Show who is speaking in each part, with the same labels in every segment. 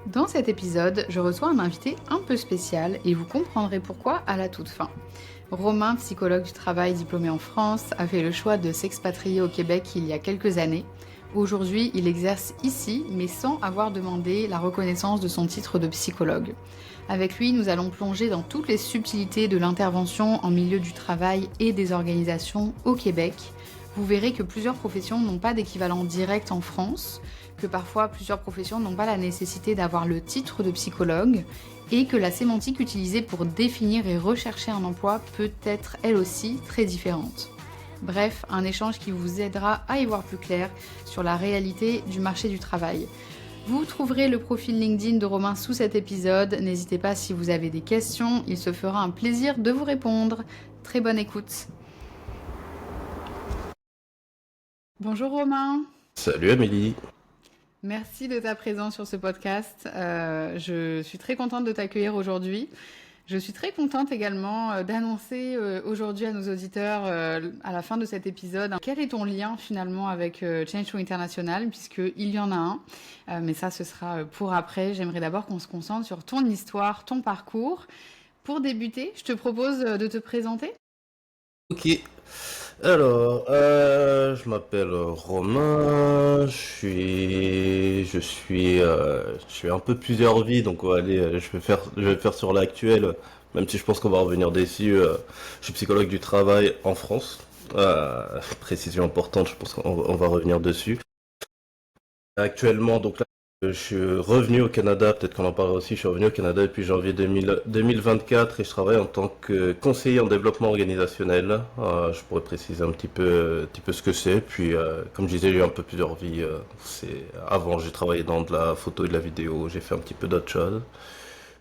Speaker 1: Dans cet épisode, je reçois un invité un peu spécial et vous comprendrez pourquoi à la toute fin. Romain, psychologue du travail diplômé en France, a fait le choix de s'expatrier au Québec il y a quelques années. Aujourd'hui, il exerce ici, mais sans avoir demandé la reconnaissance de son titre de psychologue. Avec lui, nous allons plonger dans toutes les subtilités de l'intervention en milieu du travail et des organisations au Québec. Vous verrez que plusieurs professions n'ont pas d'équivalent direct en France, que parfois plusieurs professions n'ont pas la nécessité d'avoir le titre de psychologue, et que la sémantique utilisée pour définir et rechercher un emploi peut être elle aussi très différente. Bref, un échange qui vous aidera à y voir plus clair sur la réalité du marché du travail. Vous trouverez le profil LinkedIn de Romain sous cet épisode. N'hésitez pas si vous avez des questions, il se fera un plaisir de vous répondre. Très bonne écoute. Bonjour Romain.
Speaker 2: Salut Amélie.
Speaker 1: Merci de ta présence sur ce podcast. Je suis très contente de t'accueillir aujourd'hui. Je suis très contente également d'annoncer aujourd'hui à nos auditeurs, à la fin de cet épisode, quel est ton lien finalement avec Change to International, puisqu'il y en a un. Mais ça, ce sera pour après. J'aimerais d'abord qu'on se concentre sur ton histoire, ton parcours. Pour débuter, je te propose de te présenter.
Speaker 2: Ok. Alors, je m'appelle Romain. Je suis un peu plusieurs vies, donc on va aller. Je vais faire sur l'actuel, même si je pense qu'on va revenir dessus. Je suis psychologue du travail en France. Précision importante, je pense qu'on va revenir dessus. Actuellement, donc là, je suis revenu au Canada, peut-être qu'on en parlera aussi, je suis revenu au Canada depuis janvier 2024 et je travaille en tant que conseiller en développement organisationnel. Je pourrais préciser un petit peu ce que c'est. Puis, comme je disais, j'ai eu un peu plusieurs vies. Avant, j'ai travaillé dans de la photo et de la vidéo, j'ai fait un petit peu d'autres choses.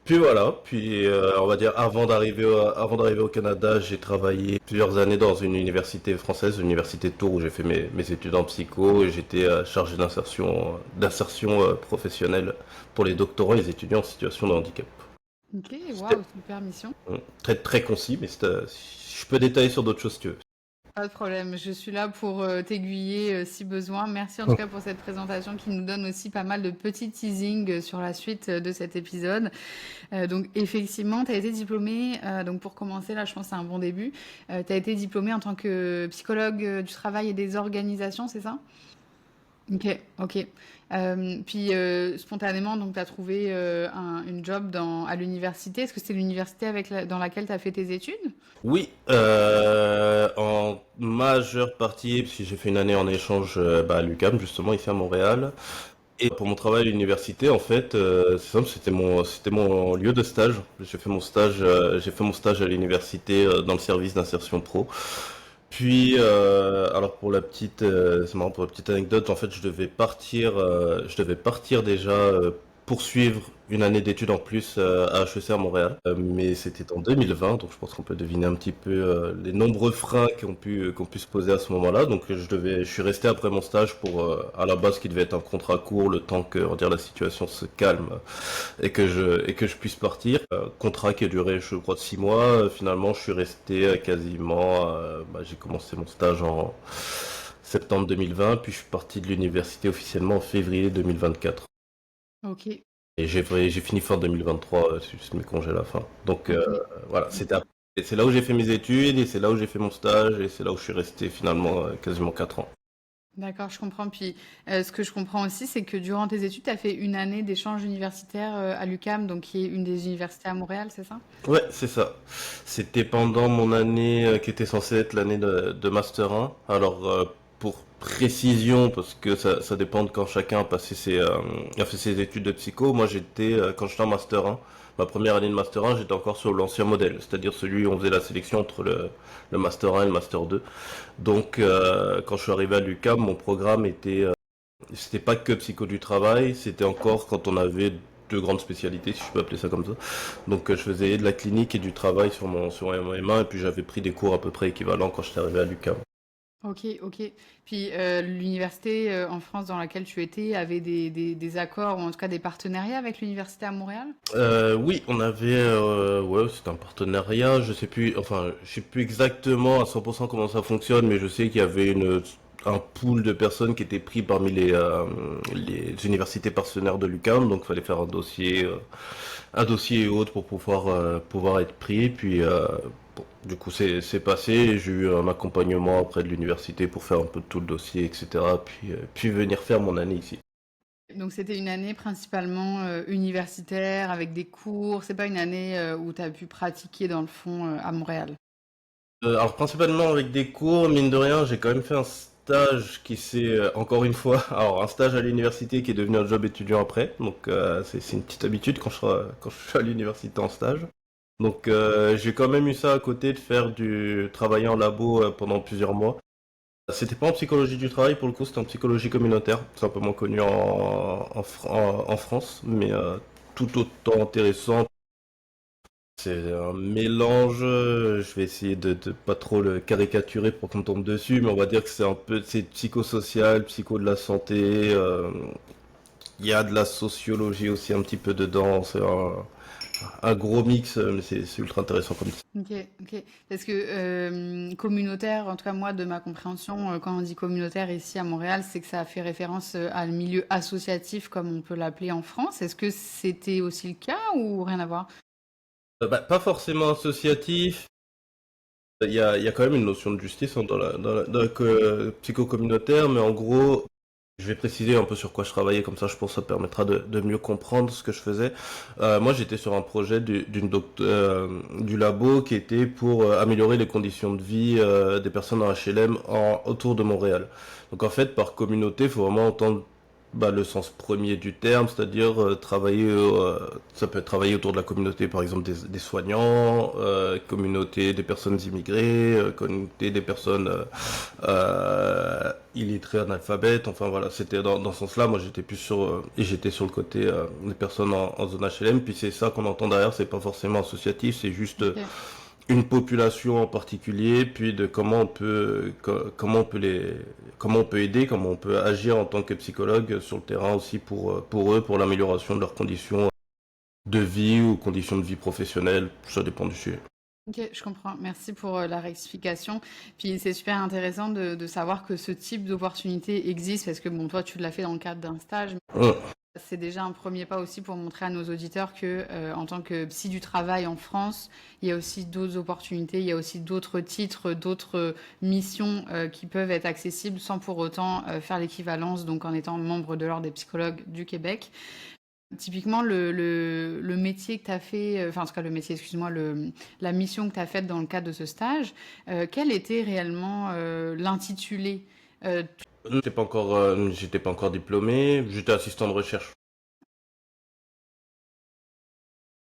Speaker 2: Puis voilà, puis on va dire avant d'arriver au Canada, j'ai travaillé plusieurs années dans une université française, l'université de Tours où j'ai fait mes études en psycho et j'étais chargé d'insertion professionnelle pour les doctorants et les étudiants en situation de handicap.
Speaker 1: Ok,
Speaker 2: C'était
Speaker 1: waouh, super mission.
Speaker 2: très très concis, mais je peux détailler sur d'autres choses si tu veux.
Speaker 1: Pas de problème, je suis là pour t'aiguiller si besoin. Merci en tout cas pour cette présentation qui nous donne aussi pas mal de petits teasings sur la suite de cet épisode. Donc effectivement, tu as été diplômée, donc pour commencer là, je pense que c'est un bon début. Tu as été diplômée en tant que psychologue du travail et des organisations, c'est ça? Ok, ok. Puis spontanément, donc tu as trouvé une job à l'université. Est-ce que c'est l'université dans laquelle tu as fait tes études?
Speaker 2: Oui, en majeure partie, parce que j'ai fait une année en échange à l'UQAM, justement, ici à Montréal. Et pour mon travail à l'université, en fait, c'est simple, c'était mon lieu de stage. J'ai fait mon stage à l'université dans le service d'insertion pro. Puis, alors c'est marrant pour la petite anecdote, en fait, je devais partir déjà poursuivre une année d'études en plus à HEC à Montréal. Mais c'était en 2020, donc je pense qu'on peut deviner un petit peu les nombreux freins qui ont pu se poser à ce moment-là. Donc je suis resté après mon stage pour, à la base, qui devait être un contrat court, le temps que, on va dire, la situation se calme et que je puisse partir. Contrat qui a duré, je crois, 6 mois. Finalement, je suis resté j'ai commencé mon stage en septembre 2020, puis je suis parti de l'université officiellement en février 2024.
Speaker 1: Ok,
Speaker 2: Et j'ai fini fin 2023, juste mes congés à la fin. Donc
Speaker 1: ok.
Speaker 2: voilà, c'est là où j'ai fait mes études, et c'est là où j'ai fait mon stage, et c'est là où je suis resté finalement quasiment 4 ans.
Speaker 1: D'accord, je comprends. Puis ce que je comprends aussi, c'est que durant tes études, tu as fait une année d'échange universitaire à l'UQAM, donc qui est une des universités à Montréal, c'est ça?
Speaker 2: Ouais, c'est ça. C'était pendant mon année qui était censée être l'année de Master 1. Alors, pour précision, parce que ça dépend de quand chacun a fait ses études de psycho, moi quand j'étais en Master 1, ma première année de Master 1, j'étais encore sur l'ancien modèle, c'est-à-dire celui où on faisait la sélection entre le Master 1 et le Master 2. Donc, quand je suis arrivé à l'UQAM, mon programme c'était pas que psycho du travail, c'était encore quand on avait deux grandes spécialités, si je peux appeler ça comme ça. Donc je faisais de la clinique et du travail sur mon M1 et puis j'avais pris des cours à peu près équivalents quand j'étais arrivé à l'UQAM.
Speaker 1: Ok, ok. Puis l'université en France dans laquelle tu étais avait des accords ou en tout cas des partenariats avec l'université à Montréal?
Speaker 2: Oui, ouais, c'est un partenariat, je sais plus exactement à 100% comment ça fonctionne, mais je sais qu'il y avait un pool de personnes qui étaient pris parmi les universités partenaires de l'UQAM, donc il fallait faire un dossier et autres pour pouvoir être pris. Puis bon, du coup c'est passé, et j'ai eu un accompagnement auprès de l'université pour faire un peu de tout le dossier, etc. Puis venir faire mon année ici.
Speaker 1: Donc c'était une année principalement universitaire avec des cours. C'est pas une année où tu as pu pratiquer dans le fond à Montréal.
Speaker 2: Alors principalement avec des cours, mine de rien, j'ai quand même fait un stage qui s'est, encore une fois, alors un stage à l'université qui est devenu un job étudiant après. Donc c'est une petite habitude quand je suis à l'université en stage. Donc j'ai quand même eu ça à côté de faire du travailler en labo pendant plusieurs mois. C'était pas en psychologie du travail pour le coup, c'était en psychologie communautaire, simplement connu en France, mais tout autant intéressant. C'est un mélange, je vais essayer de pas trop le caricaturer pour qu'on tombe dessus, mais on va dire que c'est psychosocial, psycho de la santé, il y a de la sociologie aussi un petit peu dedans, c'est un gros mix, mais c'est ultra intéressant comme ça.
Speaker 1: Ok, ok. Parce que communautaire, en tout cas moi, de ma compréhension, quand on dit communautaire ici à Montréal, c'est que ça fait référence à le milieu associatif, comme on peut l'appeler en France. Est-ce que c'était aussi le cas ou rien à voir?
Speaker 2: Pas forcément associatif, il y a quand même une notion de justice hein, dans la psycho-communautaire, mais en gros, je vais préciser un peu sur quoi je travaillais, comme ça je pense que ça permettra de mieux comprendre ce que je faisais. Moi j'étais sur un projet du labo qui était pour améliorer les conditions de vie des personnes en HLM autour de Montréal. Donc en fait par communauté, il faut vraiment entendre le sens premier du terme, c'est-à-dire ça peut être travailler autour de la communauté, par exemple des soignants, communauté des personnes immigrées, communauté des personnes illettrés, analphabètes, enfin voilà, c'était dans ce sens-là. Moi j'étais plus et j'étais sur le côté des personnes en zone HLM, puis c'est ça qu'on entend derrière, c'est pas forcément associatif, c'est juste
Speaker 1: Ok.
Speaker 2: une population en particulier, puis de comment on peut aider, comment on peut agir en tant que psychologue sur le terrain aussi pour eux, pour l'amélioration de leurs conditions de vie ou conditions de vie professionnelles, ça dépend du sujet.
Speaker 1: Ok, je comprends. Merci pour la rectification. Puis c'est super intéressant de savoir que ce type d'opportunité existe parce que bon, toi, tu l'as fait dans le cadre d'un stage.
Speaker 2: Ouais.
Speaker 1: C'est déjà un premier pas aussi pour montrer à nos auditeurs que, en tant que psy du travail en France, il y a aussi d'autres opportunités, il y a aussi d'autres titres, d'autres missions qui peuvent être accessibles sans pour autant faire l'équivalence, donc en étant membre de l'Ordre des psychologues du Québec. Typiquement, le métier que tu as fait, enfin en tout cas le métier, excuse-moi, la mission que tu as faite dans le cadre de ce stage, quel était réellement l'intitulé? Euh,
Speaker 2: J'étais pas encore diplômé, j'étais assistant de recherche.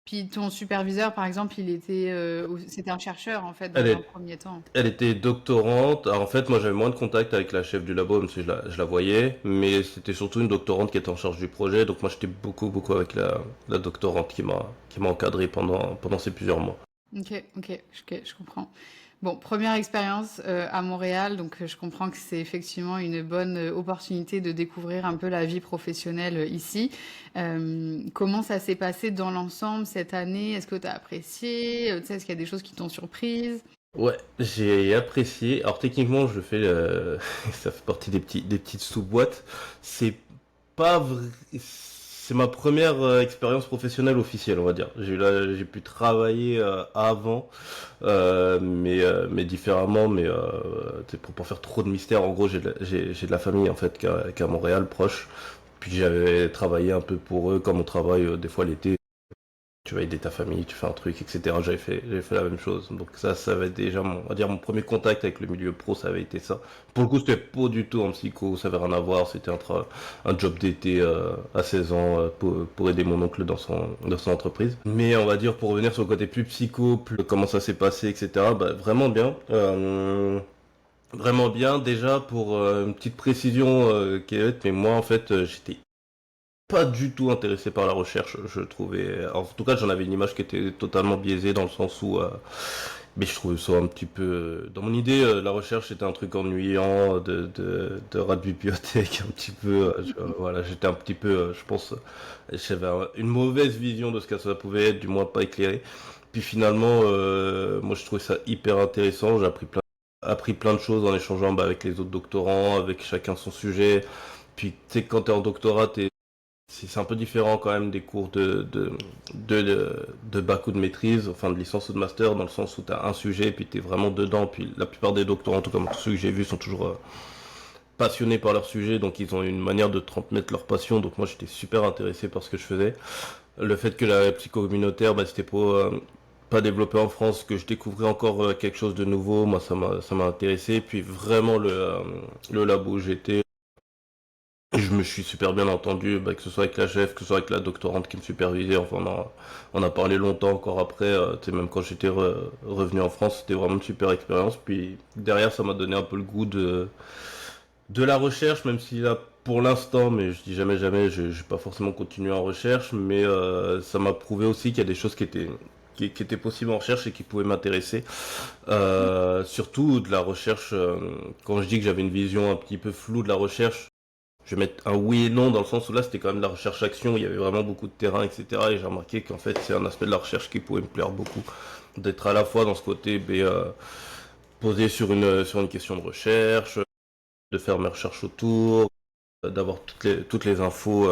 Speaker 1: Puis ton superviseur, par exemple, c'était un chercheur en fait
Speaker 2: Elle
Speaker 1: dans un
Speaker 2: est,
Speaker 1: premier temps.
Speaker 2: Elle était doctorante. Alors, en fait, moi, j'avais moins de contact avec la chef du labo, même si je la voyais, mais c'était surtout une doctorante qui était en charge du projet. Donc, moi, j'étais beaucoup, beaucoup avec la doctorante qui m'a encadré pendant ces plusieurs mois.
Speaker 1: Ok, ok, je comprends. Bon, première expérience à Montréal, donc je comprends que c'est effectivement une bonne opportunité de découvrir un peu la vie professionnelle ici. Comment ça s'est passé dans l'ensemble cette année? Est-ce que tu as apprécié? Tu sais, est-ce qu'il y a des choses qui t'ont surprise?
Speaker 2: Ouais, j'ai apprécié. Alors, techniquement, ça fait partie des petites sous-boîtes. C'est pas vrai. C'est ma première expérience professionnelle officielle, on va dire. J'ai pu travailler avant, mais différemment. Mais pour pas faire trop de mystère, en gros, j'ai de la famille en fait qui est à Montréal, proche. Puis j'avais travaillé un peu pour eux, comme on travaille des fois l'été. Tu vas aider ta famille, tu fais un truc, etc. J'avais fait la même chose. Donc ça avait déjà on va dire mon premier contact avec le milieu pro, ça avait été ça. Pour le coup, c'était pas du tout en psycho, ça avait rien à voir. C'était un job d'été à 16 ans pour aider mon oncle dans son entreprise. Mais on va dire pour revenir sur le côté plus psycho, plus comment ça s'est passé, etc. Vraiment bien. Vraiment bien. Déjà pour une petite précision qui est faite, mais moi en fait j'étais pas du tout intéressé par la recherche, je trouvais. En tout cas, j'en avais une image qui était totalement biaisée dans le sens où, mais je trouvais ça un petit peu. Dans mon idée, la recherche était un truc ennuyant, de rat de bibliothèque, un petit peu. Voilà, j'étais un petit peu, je pense, j'avais une mauvaise vision de ce que ça pouvait être, du moins pas éclairé. Puis finalement, moi, je trouvais ça hyper intéressant. J'ai appris plein appris plein de choses en échangeant avec les autres doctorants, avec chacun son sujet. Puis, tu sais, quand t'es en doctorat, c'est un peu différent quand même des cours de bac ou de maîtrise, enfin de licence ou de master, dans le sens où tu as un sujet et puis tu es vraiment dedans. Puis la plupart des doctorants, en tout cas tous ceux que j'ai vus, sont toujours passionnés par leur sujet, donc ils ont une manière de transmettre leur passion. Donc moi j'étais super intéressé par ce que je faisais. Le fait que la psycho communautaire, c'était pas développé en France, que je découvrais encore quelque chose de nouveau, moi ça m'a intéressé. Puis vraiment le labo où j'étais, je me suis super bien entendu, que ce soit avec la chef, que ce soit avec la doctorante qui me supervisait. Enfin, on a parlé longtemps encore après. Tu sais, même quand j'étais revenu en France, c'était vraiment une super expérience. Puis derrière, ça m'a donné un peu le goût de la recherche, même si là, pour l'instant, mais je dis jamais jamais, je n'ai pas forcément continué en recherche, mais ça m'a prouvé aussi qu'il y a des choses qui étaient possibles en recherche et qui pouvaient m'intéresser. Surtout de la recherche, quand je dis que j'avais une vision un petit peu floue de la recherche, je vais mettre un oui et non dans le sens où là c'était quand même de la recherche-action, il y avait vraiment beaucoup de terrain, etc. Et j'ai remarqué qu'en fait c'est un aspect de la recherche qui pouvait me plaire beaucoup. D'être à la fois dans ce côté posé sur une question de recherche, de faire mes recherches autour, d'avoir toutes les infos,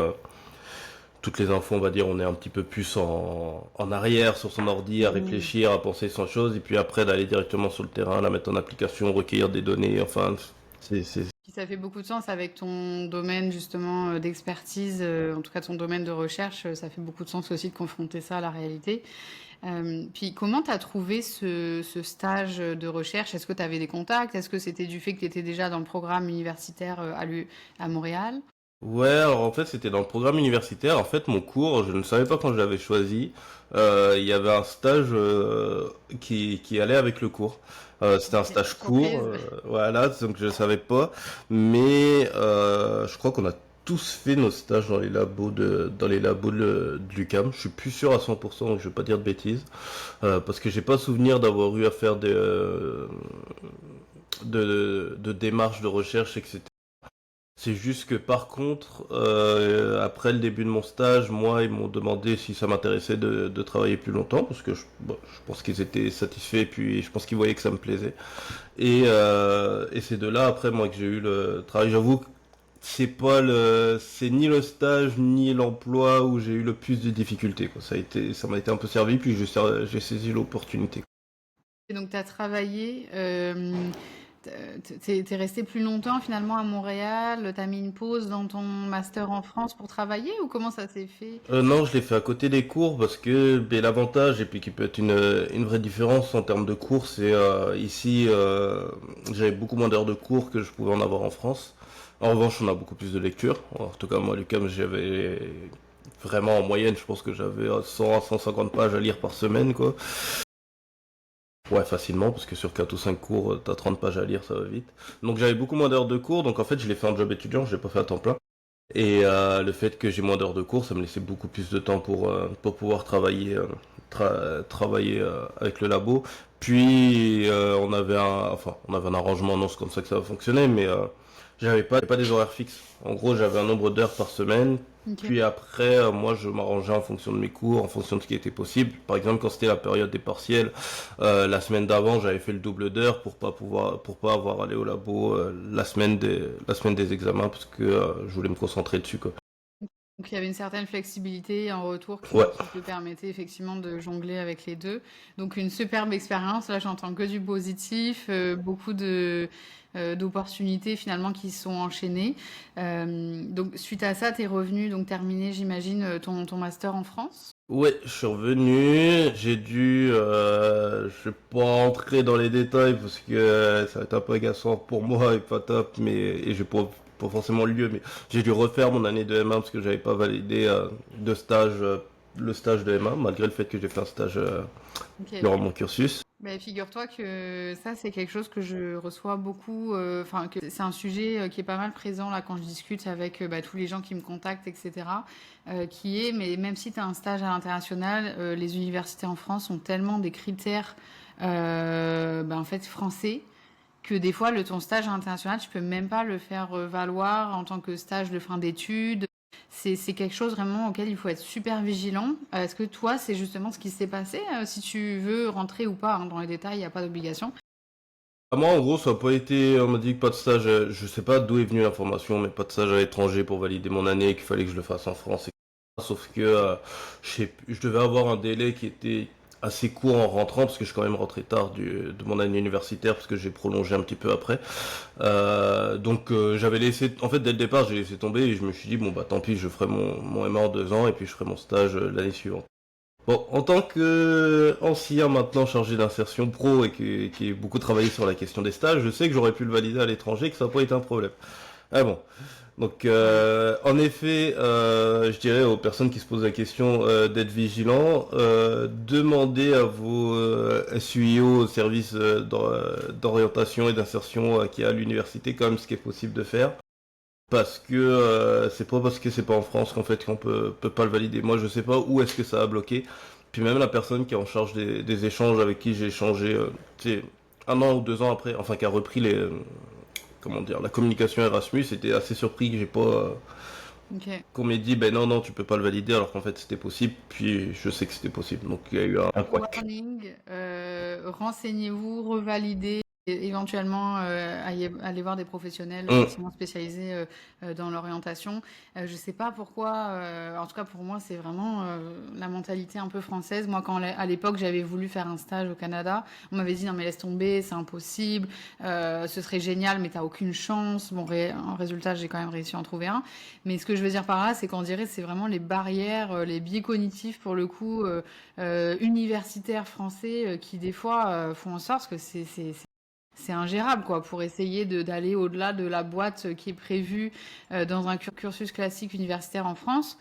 Speaker 2: on va dire, on est un petit peu plus en arrière sur son ordi à
Speaker 1: Mm.
Speaker 2: réfléchir, à penser sans chose, et puis après d'aller directement sur le terrain, la mettre en application, recueillir des données, enfin, c'est.
Speaker 1: Puis ça fait beaucoup de sens avec ton domaine justement d'expertise, en tout cas ton domaine de recherche, ça fait beaucoup de sens aussi de confronter ça à la réalité. Puis comment tu as trouvé ce stage de recherche? Est-ce que tu avais des contacts? Est-ce que c'était du fait que tu étais déjà dans le programme universitaire à Montréal?
Speaker 2: Ouais, alors en fait c'était dans le programme universitaire. En fait mon cours, je ne savais pas quand je l'avais choisi. Il y avait un stage qui allait avec le cours. C'était un
Speaker 1: Ok,
Speaker 2: stage court,
Speaker 1: surprise.
Speaker 2: voilà, donc je ne savais pas. Mais je crois qu'on a tous fait nos stages dans les labos de l'UQAM. Je suis plus sûr à 100%, donc je vais pas dire de bêtises. Parce que j'ai pas souvenir d'avoir eu à faire de démarches de recherche, etc. C'est juste que par contre, après le début de mon stage, moi, ils m'ont demandé si ça m'intéressait de travailler plus longtemps, parce que je pense qu'ils étaient satisfaits, et puis je pense qu'ils voyaient que ça me plaisait. Et c'est de là, après, moi, que j'ai eu le travail. J'avoue que c'est ni le stage, ni l'emploi où j'ai eu le plus de difficultés, quoi. Ça m'a été un peu servi, puis j'ai saisi l'opportunité.
Speaker 1: Et donc tu as travaillé, t'es resté plus longtemps finalement à Montréal, tu as mis une pause dans ton master en France pour travailler ou comment ça s'est fait?
Speaker 2: Non, je l'ai fait à côté des cours parce que l'avantage et puis qui peut être une vraie différence en termes de cours, c'est ici j'avais beaucoup moins d'heures de cours que je pouvais en avoir en France. En revanche, on a beaucoup plus de lectures. En tout cas, moi, à l'UQAM, j'avais vraiment en moyenne, je pense que j'avais 100 à 150 pages à lire par semaine, quoi. Ouais, facilement, parce que sur 4 ou 5 cours, t'as 30 pages à lire, ça va vite. Donc j'avais beaucoup moins d'heures de cours, donc en fait, je l'ai fait en job étudiant, je l'ai pas fait à temps plein. Et le fait que j'ai moins d'heures de cours, ça me laissait beaucoup plus de temps pour pouvoir travailler avec le labo. Puis on avait un arrangement, non, c'est comme ça que ça va fonctionner, mais j'avais pas des horaires fixes. En gros, j'avais un nombre d'heures par semaine.
Speaker 1: Ok.
Speaker 2: Puis après, moi, je m'arrangeais en fonction de mes cours, en fonction de ce qui était possible. Par exemple, quand c'était la période des partiels, la semaine d'avant, j'avais fait le double d'heures pour pas avoir à aller au labo la semaine des examens parce que je voulais me concentrer dessus, quoi.
Speaker 1: Donc il y avait une certaine flexibilité en retour
Speaker 2: Ouais.
Speaker 1: qui te permettait effectivement de jongler avec les deux. Donc une superbe expérience, là j'entends que du positif, beaucoup d'opportunités finalement qui se sont enchaînées. Donc suite à ça, tu es revenu, donc terminer j'imagine ton master en France.
Speaker 2: Ouais, je suis revenu, je vais pas entrer dans les détails parce que ça va être un peu agaçant pour moi et pas top, mais et j'ai pas forcément le lieu, mais j'ai dû refaire mon année de M1 parce que j'avais pas validé le stage de M1 malgré le fait que j'ai fait un stage
Speaker 1: Ok.
Speaker 2: durant mon cursus.
Speaker 1: Ben, figure-toi que ça, c'est quelque chose que je reçois beaucoup. Enfin, que c'est un sujet qui est pas mal présent là quand je discute avec tous les gens qui me contactent, etc. Qui est, mais même si tu as un stage à l'international, les universités en France ont tellement des critères, en fait, français, que des fois, ton stage à l'international, tu peux même pas le faire valoir en tant que stage de fin d'études. C'est quelque chose vraiment auquel il faut être super vigilant. Est-ce que toi, c'est justement ce qui s'est passé? Si tu veux rentrer ou pas hein, dans les détails, il n'y a pas d'obligation.
Speaker 2: Moi, en gros, ça n'a pas été. On m'a dit que pas de stage. Je sais pas d'où est venue l'information, mais pas de stage à l'étranger pour valider mon année, qu'il fallait que je le fasse en France. Sauf que je devais avoir un délai qui était assez court en rentrant, parce que je suis quand même rentré tard de mon année universitaire, parce que j'ai prolongé un petit peu après. Donc j'avais laissé. En fait, dès le départ, j'ai laissé tomber et je me suis dit, bon, bah tant pis, je ferai mon MA en 2 ans et puis je ferai mon stage l'année suivante. Bon, en tant qu'ancien maintenant chargé d'insertion pro et qui a beaucoup travaillé sur la question des stages, je sais que j'aurais pu le valider à l'étranger, que ça n'a pas été un problème. Ah bon. Donc,
Speaker 1: Ouais.
Speaker 2: en effet, je dirais aux personnes qui se posent la question d'être vigilants, demandez à vos SUIO, services d'orientation et d'insertion qui est à l'université, quand même ce qui est possible de faire. Parce que c'est pas parce que c'est pas en France qu'en fait qu'on peut pas le valider. Moi je sais pas où est-ce que ça a bloqué. Puis même la personne qui est en charge des échanges avec qui j'ai échangé, tu sais, 1 an ou 2 ans après, enfin qui a repris comment dire, la communication Erasmus, était assez surpris que j'ai pas
Speaker 1: Ok.
Speaker 2: qu'on m'ait dit ben non tu peux pas le valider alors qu'en fait c'était possible. Puis je sais que c'était possible. Donc il y a eu un couac.
Speaker 1: Warning, renseignez-vous, revalidez, et éventuellement allez voir des professionnels
Speaker 2: Hum,
Speaker 1: effectivement spécialisés dans l'orientation. Je sais pas pourquoi, en tout cas pour moi c'est vraiment la mentalité un peu française. Moi quand à l'époque j'avais voulu faire un stage au Canada, on m'avait dit non mais laisse tomber, c'est impossible, ce serait génial mais t'as aucune chance. Bon, en résultat j'ai quand même réussi à en trouver un. Mais ce que je veux dire par là, c'est qu'on dirait c'est vraiment les barrières, les biais cognitifs pour le coup. Universitaires français qui des fois font en sorte que c'est ingérable quoi pour essayer d'aller au-delà de la boîte qui est prévue dans un cursus classique universitaire en France.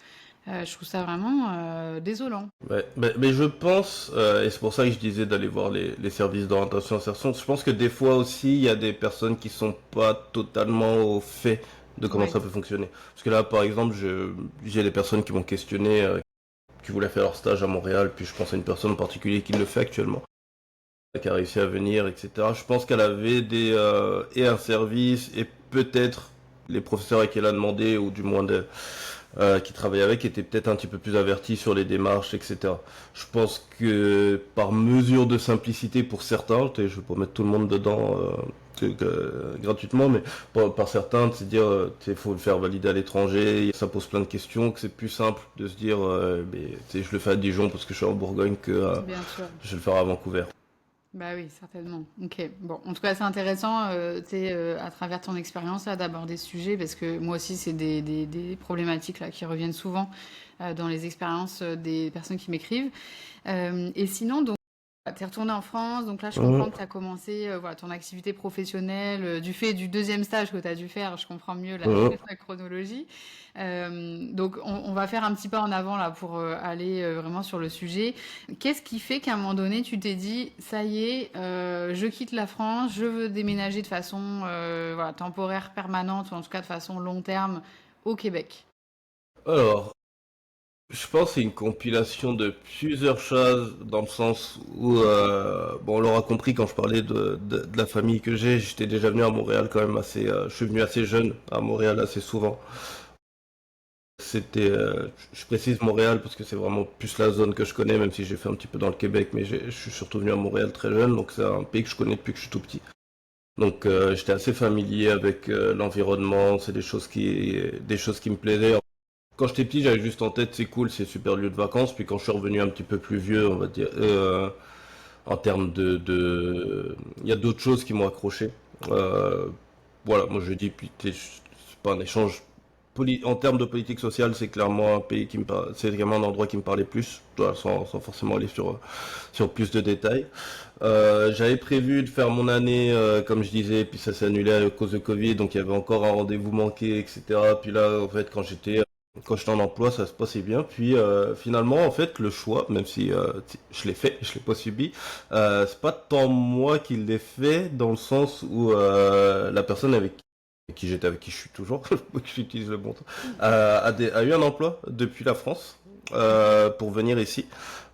Speaker 1: Je trouve ça vraiment désolant.
Speaker 2: ouais, mais je pense, et c'est pour ça que je disais d'aller voir les services d'orientation et insertion, je pense que des fois aussi, il y a des personnes qui sont pas totalement au fait de comment
Speaker 1: Ouais.
Speaker 2: ça peut fonctionner. Parce que là, par exemple, j'ai des personnes qui m'ont questionné, qui voulaient faire leur stage à Montréal, puis je pense à une personne en particulier qui le fait actuellement, qui a réussi à venir, etc. Je pense qu'elle avait et un service, et peut-être les professeurs à qui elle a demandé, ou du moins qui travaillaient avec étaient peut-être un petit peu plus avertis sur les démarches, etc. Je pense que par mesure de simplicité pour certains, je ne vais pas mettre tout le monde dedans gratuitement, mais par certains, c'est dire il faut le faire valider à l'étranger, ça pose plein de questions, que c'est plus simple de se dire mais, je le fais à Dijon parce que je suis en Bourgogne que
Speaker 1: Bien sûr.
Speaker 2: je vais le faire à Vancouver.
Speaker 1: Bah oui, certainement. Ok. Bon, en tout cas, c'est intéressant, tu sais, à travers ton expérience là, d'aborder ce sujet, parce que moi aussi, c'est des problématiques là qui reviennent souvent dans les expériences des personnes qui m'écrivent. Et sinon, donc, tu es retourné en France, donc là, je comprends que tu as commencé voilà, ton activité professionnelle, du fait du deuxième stage que tu as dû faire, je comprends mieux la,
Speaker 2: Mhm.
Speaker 1: la chronologie. Donc, on va faire un petit pas en avant là pour aller vraiment sur le sujet. Qu'est-ce qui fait qu'à un moment donné, tu t'es dit, ça y est, je quitte la France, je veux déménager de façon voilà, temporaire, permanente, ou en tout cas de façon long terme au Québec?
Speaker 2: Alors, je pense que c'est une compilation de plusieurs choses dans le sens où, bon, on l'aura compris quand je parlais de la famille que j'ai, j'étais déjà venu à Montréal quand même assez, je suis venu assez jeune à Montréal assez souvent. C'était, je précise Montréal parce que c'est vraiment plus la zone que je connais, même si j'ai fait un petit peu dans le Québec, mais je suis surtout venu à Montréal très jeune, donc c'est un pays que je connais depuis que je suis tout petit. Donc j'étais assez familier avec l'environnement, c'est des choses qui me plaisaient. Quand j'étais petit, j'avais juste en tête, c'est cool, c'est super lieu de vacances. Puis quand je suis revenu un petit peu plus vieux, on va dire, en termes il y a d'autres choses qui m'ont accroché. Euh, voilà, moi je dis, puis c'est pas un échange. En termes de politique sociale, c'est clairement un pays c'est vraiment un endroit qui me parlait plus, voilà, sans forcément aller sur plus de détails. J'avais prévu de faire mon année, comme je disais, puis ça s'est annulé à cause de Covid, donc il y avait encore un rendez-vous manqué, etc. Puis là, en fait, quand j'étais en emploi, ça se passait bien. Puis finalement, en fait, le choix, même si je l'ai fait, je l'ai pas subi, c'est pas tant moi qui l'ai fait, dans le sens où la personne avec qui j'étais, avec qui je suis toujours, j'utilise le bon temps, a eu un emploi depuis la France pour venir ici.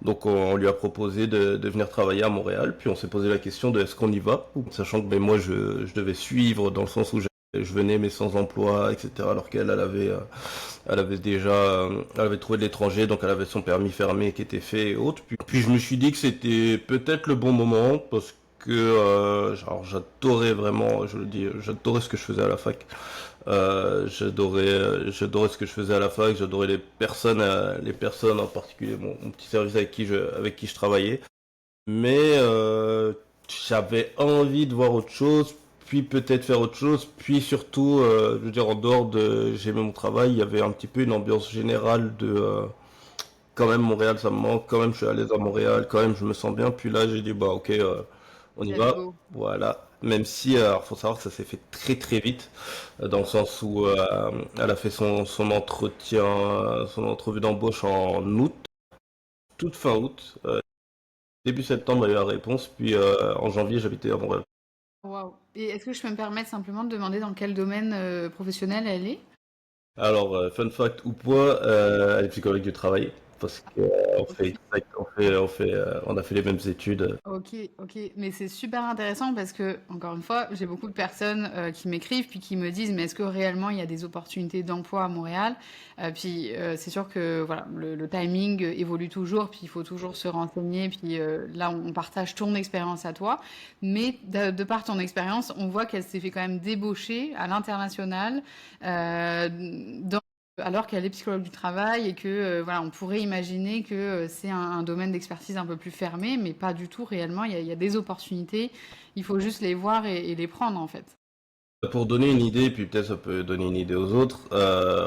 Speaker 2: Donc on lui a proposé de venir travailler à Montréal, puis on s'est posé la question de est-ce qu'on y va, sachant que ben, moi je devais suivre dans le sens où je venais mais sans emploi, etc. Alors qu'elle elle avait déjà elle avait trouvé de l'étranger, donc elle avait son permis fermé qui était fait et autres. Puis je me suis dit que c'était peut-être le bon moment, parce que genre, j'adorais vraiment, je le dis, j'adorais ce que je faisais à la fac. J'adorais ce que je faisais à la fac, j'adorais les personnes en particulier, mon petit service avec qui je travaillais. Mais j'avais envie de voir autre chose, puis peut-être faire autre chose, puis surtout, je veux dire, en dehors de j'aimais mon travail, il y avait un petit peu une ambiance générale de quand même Montréal ça me manque, quand même je suis à l'aise à Montréal, quand même je me sens bien. Puis là j'ai dit bah ok, on y
Speaker 1: Let's
Speaker 2: va,
Speaker 1: go.
Speaker 2: voilà. Même si, alors faut savoir que ça s'est fait très très vite, dans le sens où elle a fait son entretien, son entrevue d'embauche en août, toute fin août. Début septembre, il y a eu la réponse, puis en janvier, j'habitais à Montréal.
Speaker 1: Waouh. Et est-ce que je peux me permettre simplement de demander dans quel domaine professionnel elle est?
Speaker 2: Alors, fun fact ou pas, elle est psychologue du travail, parce que
Speaker 1: Ok.
Speaker 2: on a fait les mêmes études.
Speaker 1: Ok, ok, mais c'est super intéressant parce que, encore une fois, j'ai beaucoup de personnes qui m'écrivent puis qui me disent, mais est-ce que réellement il y a des opportunités d'emploi à Montréal? C'est sûr que voilà, le timing évolue toujours, puis il faut toujours se renseigner, puis là on partage ton expérience à toi, mais de par ton expérience, on voit qu'elle s'est fait quand même débaucher à l'international dans alors qu'elle est psychologue du travail et que voilà, on pourrait imaginer que c'est un domaine d'expertise un peu plus fermé, mais pas du tout réellement. Il y a des opportunités, il faut juste les voir et les prendre en fait.
Speaker 2: Pour donner une idée, puis peut-être ça peut donner une idée aux autres,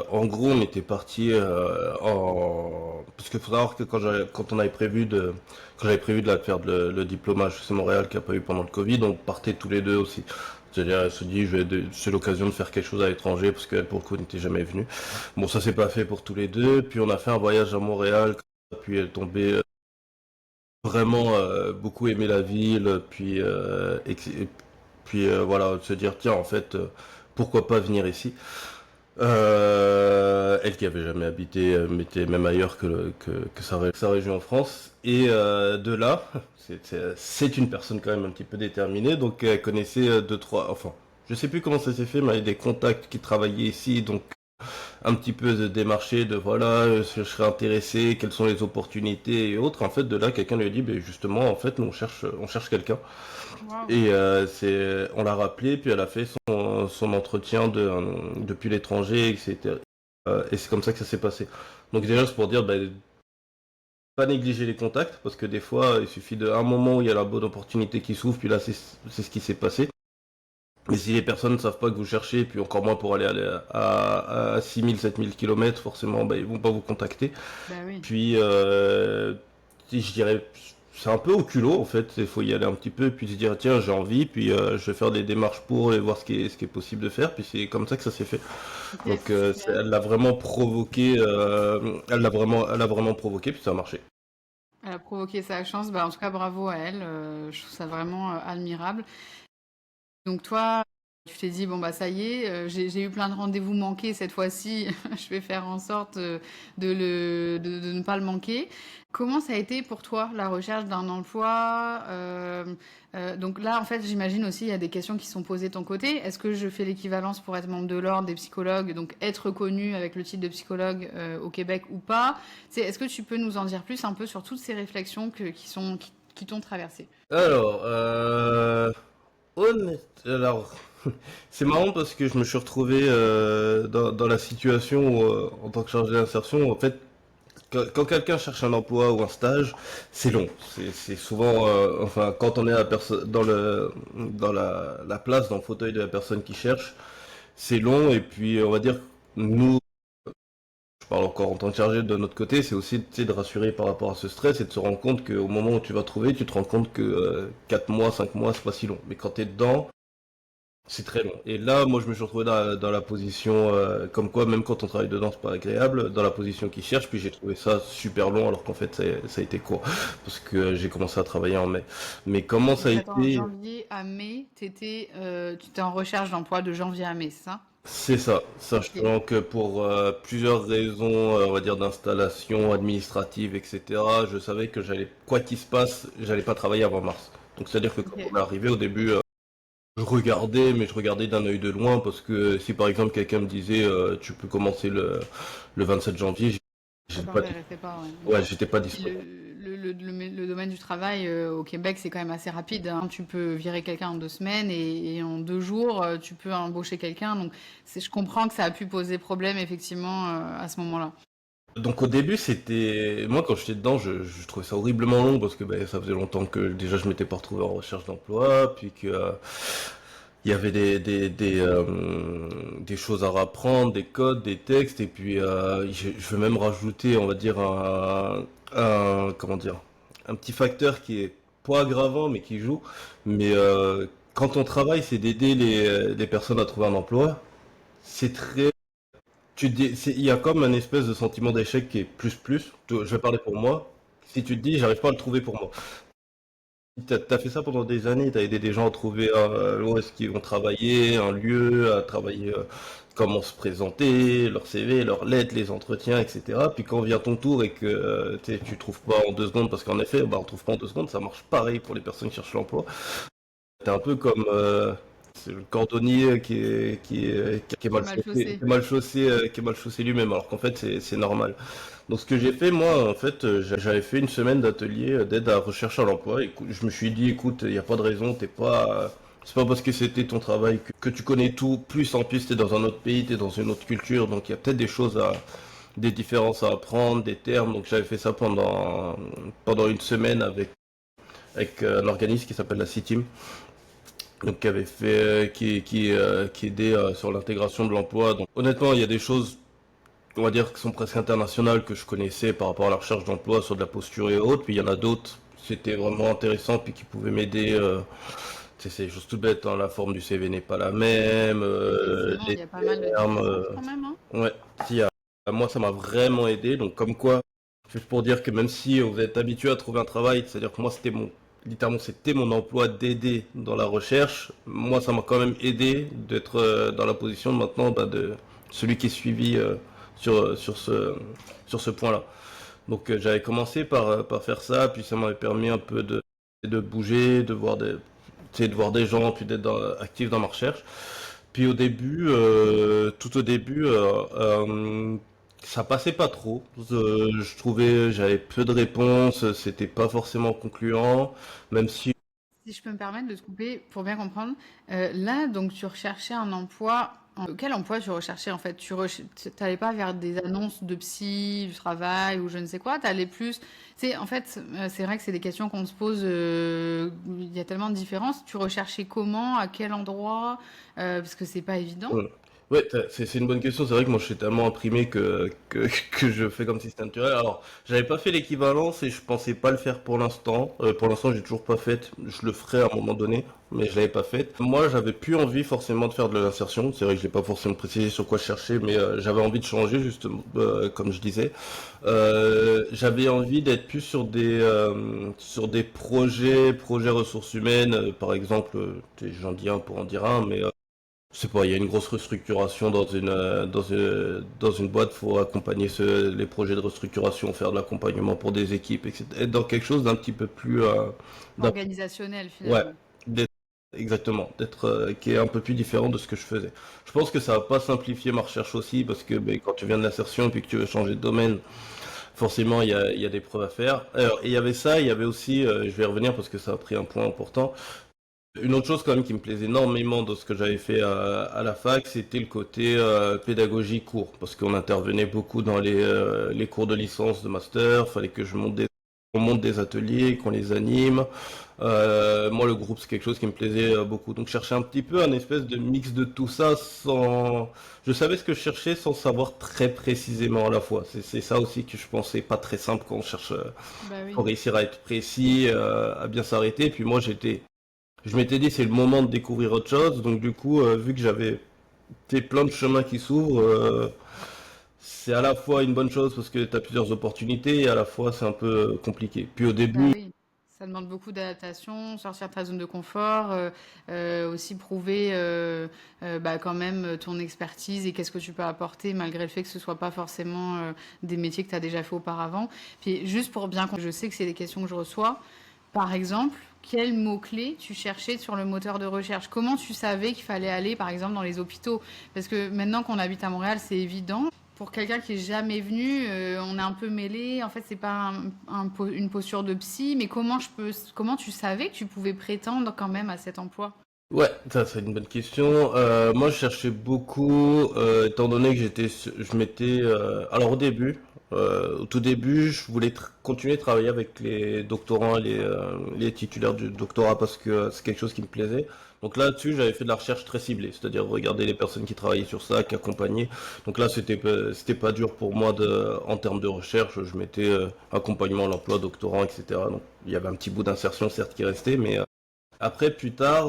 Speaker 2: en gros, on était parti parce qu'il faut savoir que quand j'avais prévu de faire le diplôme à HEC Montréal qu'il n'y a pas eu pendant le Covid, on partait tous les deux aussi. C'est-à-dire, elle se dit, c'est l'occasion de faire quelque chose à l'étranger parce qu'elle, pour le coup, n'était jamais venue. Bon, ça s'est pas fait pour tous les deux, puis on a fait un voyage à Montréal, puis elle tombait vraiment beaucoup aimé la ville, voilà, de se dire tiens en fait pourquoi pas venir ici. Elle qui avait jamais habité, était même ailleurs que sa région en France. Et de là, c'est une personne quand même un petit peu déterminée, donc elle connaissait deux trois, enfin je sais plus comment ça s'est fait, mais elle avait des contacts qui travaillaient ici, donc un petit peu de démarcher, de voilà, je serais intéressé, quelles sont les opportunités et autres. En fait, de là, quelqu'un lui a dit, ben justement, en fait, nous on cherche quelqu'un.
Speaker 1: Waouh.
Speaker 2: Et on l'a rappelé, puis elle a fait son entretien depuis l'étranger, etc. Et c'est comme ça que ça s'est passé. Donc déjà, c'est pour dire, ben, pas négliger les contacts, parce que des fois, il suffit d'un moment où il y a la bonne opportunité qui s'ouvre, puis là, c'est ce qui s'est passé. Mais si les personnes ne savent pas que vous cherchez, puis encore moins pour aller à 6000, 7000 km, forcément, bah, ils vont pas vous contacter.
Speaker 1: Bah oui.
Speaker 2: Puis, si je dirais, c'est un peu au culot, en fait. Il faut y aller un petit peu, puis se dire, tiens, j'ai envie, puis je vais faire des démarches pour et voir ce qui est possible de faire. Puis c'est comme ça que ça s'est fait.
Speaker 1: Ok,
Speaker 2: Donc,
Speaker 1: c'est génial.
Speaker 2: elle l'a vraiment provoqué, elle l'a vraiment provoqué, puis ça a marché.
Speaker 1: Elle a provoqué sa chance. Bah, en tout cas, bravo à elle. Je trouve ça vraiment admirable. Donc toi, tu t'es dit, bon bah ça y est, j'ai eu plein de rendez-vous manqués cette fois-ci, je vais faire en sorte de ne pas le manquer. Comment ça a été pour toi la recherche d'un emploi? Donc là, en fait, j'imagine aussi, il y a des questions qui sont posées de ton côté. Est-ce que je fais l'équivalence pour être membre de l'ordre des psychologues, donc être reconnu avec le titre de psychologue au Québec ou pas? Est-ce que tu peux nous en dire plus un peu sur toutes ces réflexions qui t'ont traversé?
Speaker 2: Alors, alors, c'est marrant parce que je me suis retrouvé dans la situation où, en tant que chargé d'insertion, en fait, quand quelqu'un cherche un emploi ou un stage, c'est long. C'est souvent, enfin, quand on est dans la place, dans le fauteuil de la personne qui cherche, c'est long. Et puis, on va dire, nous, je parle encore en tant que chargé de notre côté, c'est aussi, tu sais, de rassurer par rapport à ce stress et de se rendre compte qu'au moment où tu vas trouver, tu te rends compte que 4 mois, 5 mois, c'est pas si long. Mais quand t'es dedans, c'est très long. Et là, moi, je me suis retrouvé dans la position, comme quoi, même quand on travaille dedans, c'est pas agréable, dans la position qu'ils cherchent, puis j'ai trouvé ça super long, alors qu'en fait, ça a été court, parce que j'ai commencé à travailler en mai. Mais comment ça a
Speaker 1: Donc attends,
Speaker 2: été?
Speaker 1: janvier à mai, tu étais en recherche d'emploi de janvier à mai, c'est ça?
Speaker 2: C'est ça,
Speaker 1: Ok.
Speaker 2: sachant que pour plusieurs raisons, on va dire d'installation administrative, etc., je savais que quoi qu'il se passe, j'allais pas travailler avant mars. Donc c'est-à-dire que quand
Speaker 1: Ok.
Speaker 2: on est arrivé au début, je regardais, mais je regardais d'un œil de loin parce que si par exemple quelqu'un me disait tu peux commencer le 27 janvier,
Speaker 1: Ça
Speaker 2: j'étais pas,
Speaker 1: t'intéressait pas, ouais.
Speaker 2: ouais,
Speaker 1: Ok.
Speaker 2: j'étais pas
Speaker 1: Puis le,
Speaker 2: disponible.
Speaker 1: le domaine du travail au Québec, c'est quand même assez rapide, hein. Tu peux virer quelqu'un en 2 semaines et en 2 jours, tu peux embaucher quelqu'un. Donc, je comprends que ça a pu poser problème, effectivement, à ce moment-là.
Speaker 2: Donc au début, c'était... Moi, quand j'étais dedans, je trouvais ça horriblement long parce que ben, ça faisait longtemps que déjà je m'étais pas retrouvé en recherche d'emploi, puis que il y avait des choses à apprendre, des codes, des textes, et puis je veux même rajouter, on va dire, comment dire, un petit facteur qui est pas aggravant, mais qui joue. Mais quand ton travail, c'est d'aider les personnes à trouver un emploi, c'est très il y a comme un espèce de sentiment d'échec qui est plus plus. Je vais parler pour moi. Si tu te dis, j'arrive pas à le trouver pour moi. T'as fait ça pendant des années, t'as aidé des gens à trouver où est-ce qu'ils vont travailler, un lieu, à travailler, comment se présenter, leur CV, leurs lettres, les entretiens, etc. Puis quand vient ton tour et que tu trouves pas en 2 secondes, parce qu'en effet, bah, on trouve pas en 2 secondes, ça marche pareil pour les personnes qui cherchent l'emploi. T'es un peu comme c'est le cordonnier qui est
Speaker 1: Qui est
Speaker 2: mal
Speaker 1: mal
Speaker 2: chaussé,
Speaker 1: chaussé.
Speaker 2: qui est mal chaussé lui-même, alors qu'en fait c'est normal. Donc ce que j'ai fait moi, en fait, j'avais fait une semaine d'atelier d'aide à recherche à l'emploi. Écoute, je me suis dit, écoute, il n'y a pas de raison, c'est pas parce que c'était ton travail que tu connais tout. Plus en plus, t'es dans un autre pays, t'es dans une autre culture, donc il y a peut-être des différences à apprendre, des termes. Donc j'avais fait ça pendant une semaine avec un organisme qui s'appelle la C-Team. Donc qui avait fait, qui aidait sur l'intégration de l'emploi. Donc honnêtement, il y a des choses, on va dire, qui sont presque internationales que je connaissais par rapport à la recherche d'emploi sur de la posture et autres. Puis il y en a d'autres, c'était vraiment intéressant puis qui pouvaient m'aider. C'est juste tout bête, hein, la forme du CV n'est pas la même,
Speaker 1: Effectivement, il
Speaker 2: les
Speaker 1: y a pas mal de
Speaker 2: termes.
Speaker 1: différences quand même, hein.
Speaker 2: Ouais, si, moi ça m'a vraiment aidé. Donc comme quoi, juste pour dire que même si vous êtes habitué à trouver un travail, c'est-à-dire que moi littéralement c'était mon emploi d'aider dans la recherche. Moi ça m'a quand même aidé d'être dans la position maintenant bah, de celui qui est suivi sur ce point-là. Donc j'avais commencé par faire ça, puis ça m'avait permis un peu de bouger, de voir des gens, puis actif dans ma recherche. Puis au début, tout au début, ça passait pas trop. Je trouvais, j'avais peu de réponses, c'était pas forcément concluant, même si
Speaker 1: Si je peux me permettre de te couper pour bien comprendre, là, donc tu recherchais un emploi. Quel emploi tu recherchais en fait? Tu n'allais pas vers des annonces de psy, du travail ou je ne sais quoi. Tu allais plus. C'est en fait, c'est vrai que c'est des questions qu'on se pose. Il y a tellement de différences. Tu recherchais comment, à quel endroit, parce que c'est pas évident.
Speaker 2: ouais, ouais, c'est une bonne question. C'est vrai que moi je suis tellement imprimé que je fais comme si c'était naturel. Alors, j'avais pas fait l'équivalence et je pensais pas le faire pour l'instant. Pour l'instant, j'ai toujours pas fait. Je le ferai à un moment donné, mais je l'avais pas fait. Moi, j'avais plus envie forcément de faire de l'insertion. C'est vrai que je l'ai pas forcément précisé sur quoi je cherchais, mais j'avais envie de changer justement, comme je disais. J'avais envie d'être plus sur des projets ressources humaines, par exemple. J'en dis un pour en dire un, mais je sais pas, il y a une grosse restructuration dans une boîte, faut accompagner les projets de restructuration, faire de l'accompagnement pour des équipes, etc. Être dans quelque chose d'un petit peu plus,
Speaker 1: Organisationnel
Speaker 2: ouais,
Speaker 1: finalement.
Speaker 2: d'être, exactement, qui est un peu plus différent de ce que je faisais. Je pense que ça va pas simplifier ma recherche aussi, parce que ben, quand tu viens de l'insertion et puis que tu veux changer de domaine, forcément il y a des preuves à faire. Alors, et il y avait ça, il y avait aussi, je vais y revenir parce que ça a pris un point important. Une autre chose quand même qui me plaisait énormément dans ce que j'avais fait à la fac, c'était le côté pédagogie cours, parce qu'on intervenait beaucoup dans les cours de licence, de master, fallait que on monte des ateliers, qu'on les anime. Moi, le groupe, c'est quelque chose qui me plaisait beaucoup. Donc, je cherchais un petit peu un espèce de mix de tout ça sans... Je savais ce que je cherchais sans savoir très précisément à la fois. C'est ça aussi que je pensais pas très simple quand on cherche,
Speaker 1: Bah
Speaker 2: pour
Speaker 1: oui.
Speaker 2: réussir à être précis, à bien s'arrêter. Puis moi, je m'étais dit c'est le moment de découvrir autre chose, donc du coup, vu que j'avais plein de chemins qui s'ouvrent, c'est à la fois une bonne chose parce que tu as plusieurs opportunités et à la fois c'est un peu compliqué. Puis au
Speaker 1: Bah
Speaker 2: début,
Speaker 1: oui, ça demande beaucoup d'adaptation, sortir de ta zone de confort, aussi prouver bah, quand même ton expertise et qu'est-ce que tu peux apporter malgré le fait que ce soit pas forcément des métiers que tu as déjà fait auparavant. Puis juste pour bien comprendre, je sais que c'est des questions que je reçois. Par exemple, quels mots-clés tu cherchais sur le moteur de recherche? Comment tu savais qu'il fallait aller, par exemple, dans les hôpitaux? Parce que maintenant qu'on habite à Montréal, c'est évident. Pour quelqu'un qui est jamais venu, on est un peu mêlé. En fait, c'est pas une posture de psy, mais comment tu savais que tu pouvais prétendre quand même à cet emploi?
Speaker 2: Ouais, ça c'est une bonne question. Moi, je cherchais beaucoup, étant donné que je m'étais, alors au tout début, je voulais continuer de travailler avec les doctorants et les titulaires du doctorat parce que c'est quelque chose qui me plaisait. Donc là-dessus, j'avais fait de la recherche très ciblée, c'est-à-dire regarder les personnes qui travaillaient sur ça, qui accompagnaient. Donc là, c'était pas dur pour moi en termes de recherche. Je mettais accompagnement à l'emploi, doctorant, etc. Donc il y avait un petit bout d'insertion certes qui restait, mais après, plus tard,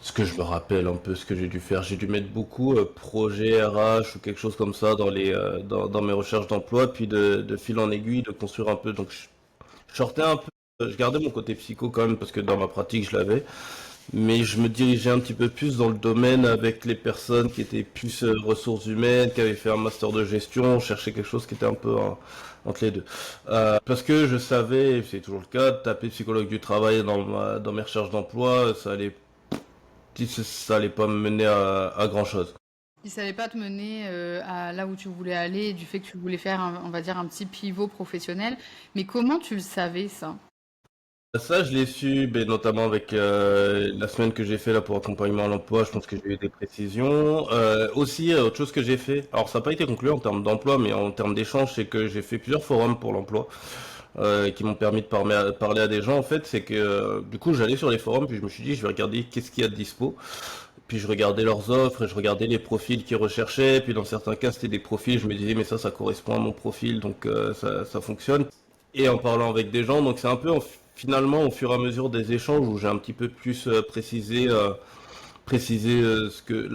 Speaker 2: ce que je me rappelle un peu, ce que j'ai dû faire, j'ai dû mettre beaucoup projet RH ou quelque chose comme ça dans mes recherches d'emploi, puis de fil en aiguille, de construire un peu. Donc, je sortais un peu, je gardais mon côté psycho quand même, parce que dans ma pratique, je l'avais, mais je me dirigeais un petit peu plus dans le domaine avec les personnes qui étaient plus ressources humaines, qui avaient fait un master de gestion, chercher quelque chose qui était un peu entre les deux. Parce que je savais, et c'est toujours le cas, taper psychologue du travail dans mes recherches d'emploi, ça allait pas me mener à grand chose.
Speaker 1: Il savait pas te mener à là où tu voulais aller, et du fait que tu voulais faire, on va dire, un petit pivot professionnel. Mais comment tu le savais, ça?
Speaker 2: Ça, je l'ai su, ben, notamment avec la semaine que j'ai fait là pour accompagnement à l'emploi. Je pense que j'ai eu des précisions. Aussi, autre chose que j'ai fait, alors ça n'a pas été conclu en termes d'emploi, mais en termes d'échange, c'est que j'ai fait plusieurs forums pour l'emploi qui m'ont permis de parler à des gens. En fait, c'est que du coup, j'allais sur les forums, puis je me suis dit, je vais regarder qu'est-ce qu'il y a de dispo. Puis je regardais leurs offres, et je regardais les profils qu'ils recherchaient. Puis dans certains cas, c'était des profils, je me disais, mais ça correspond à mon profil, donc ça fonctionne. Et en parlant avec des gens, donc c'est un peu finalement au fur et à mesure des échanges où j'ai un petit peu plus précisé là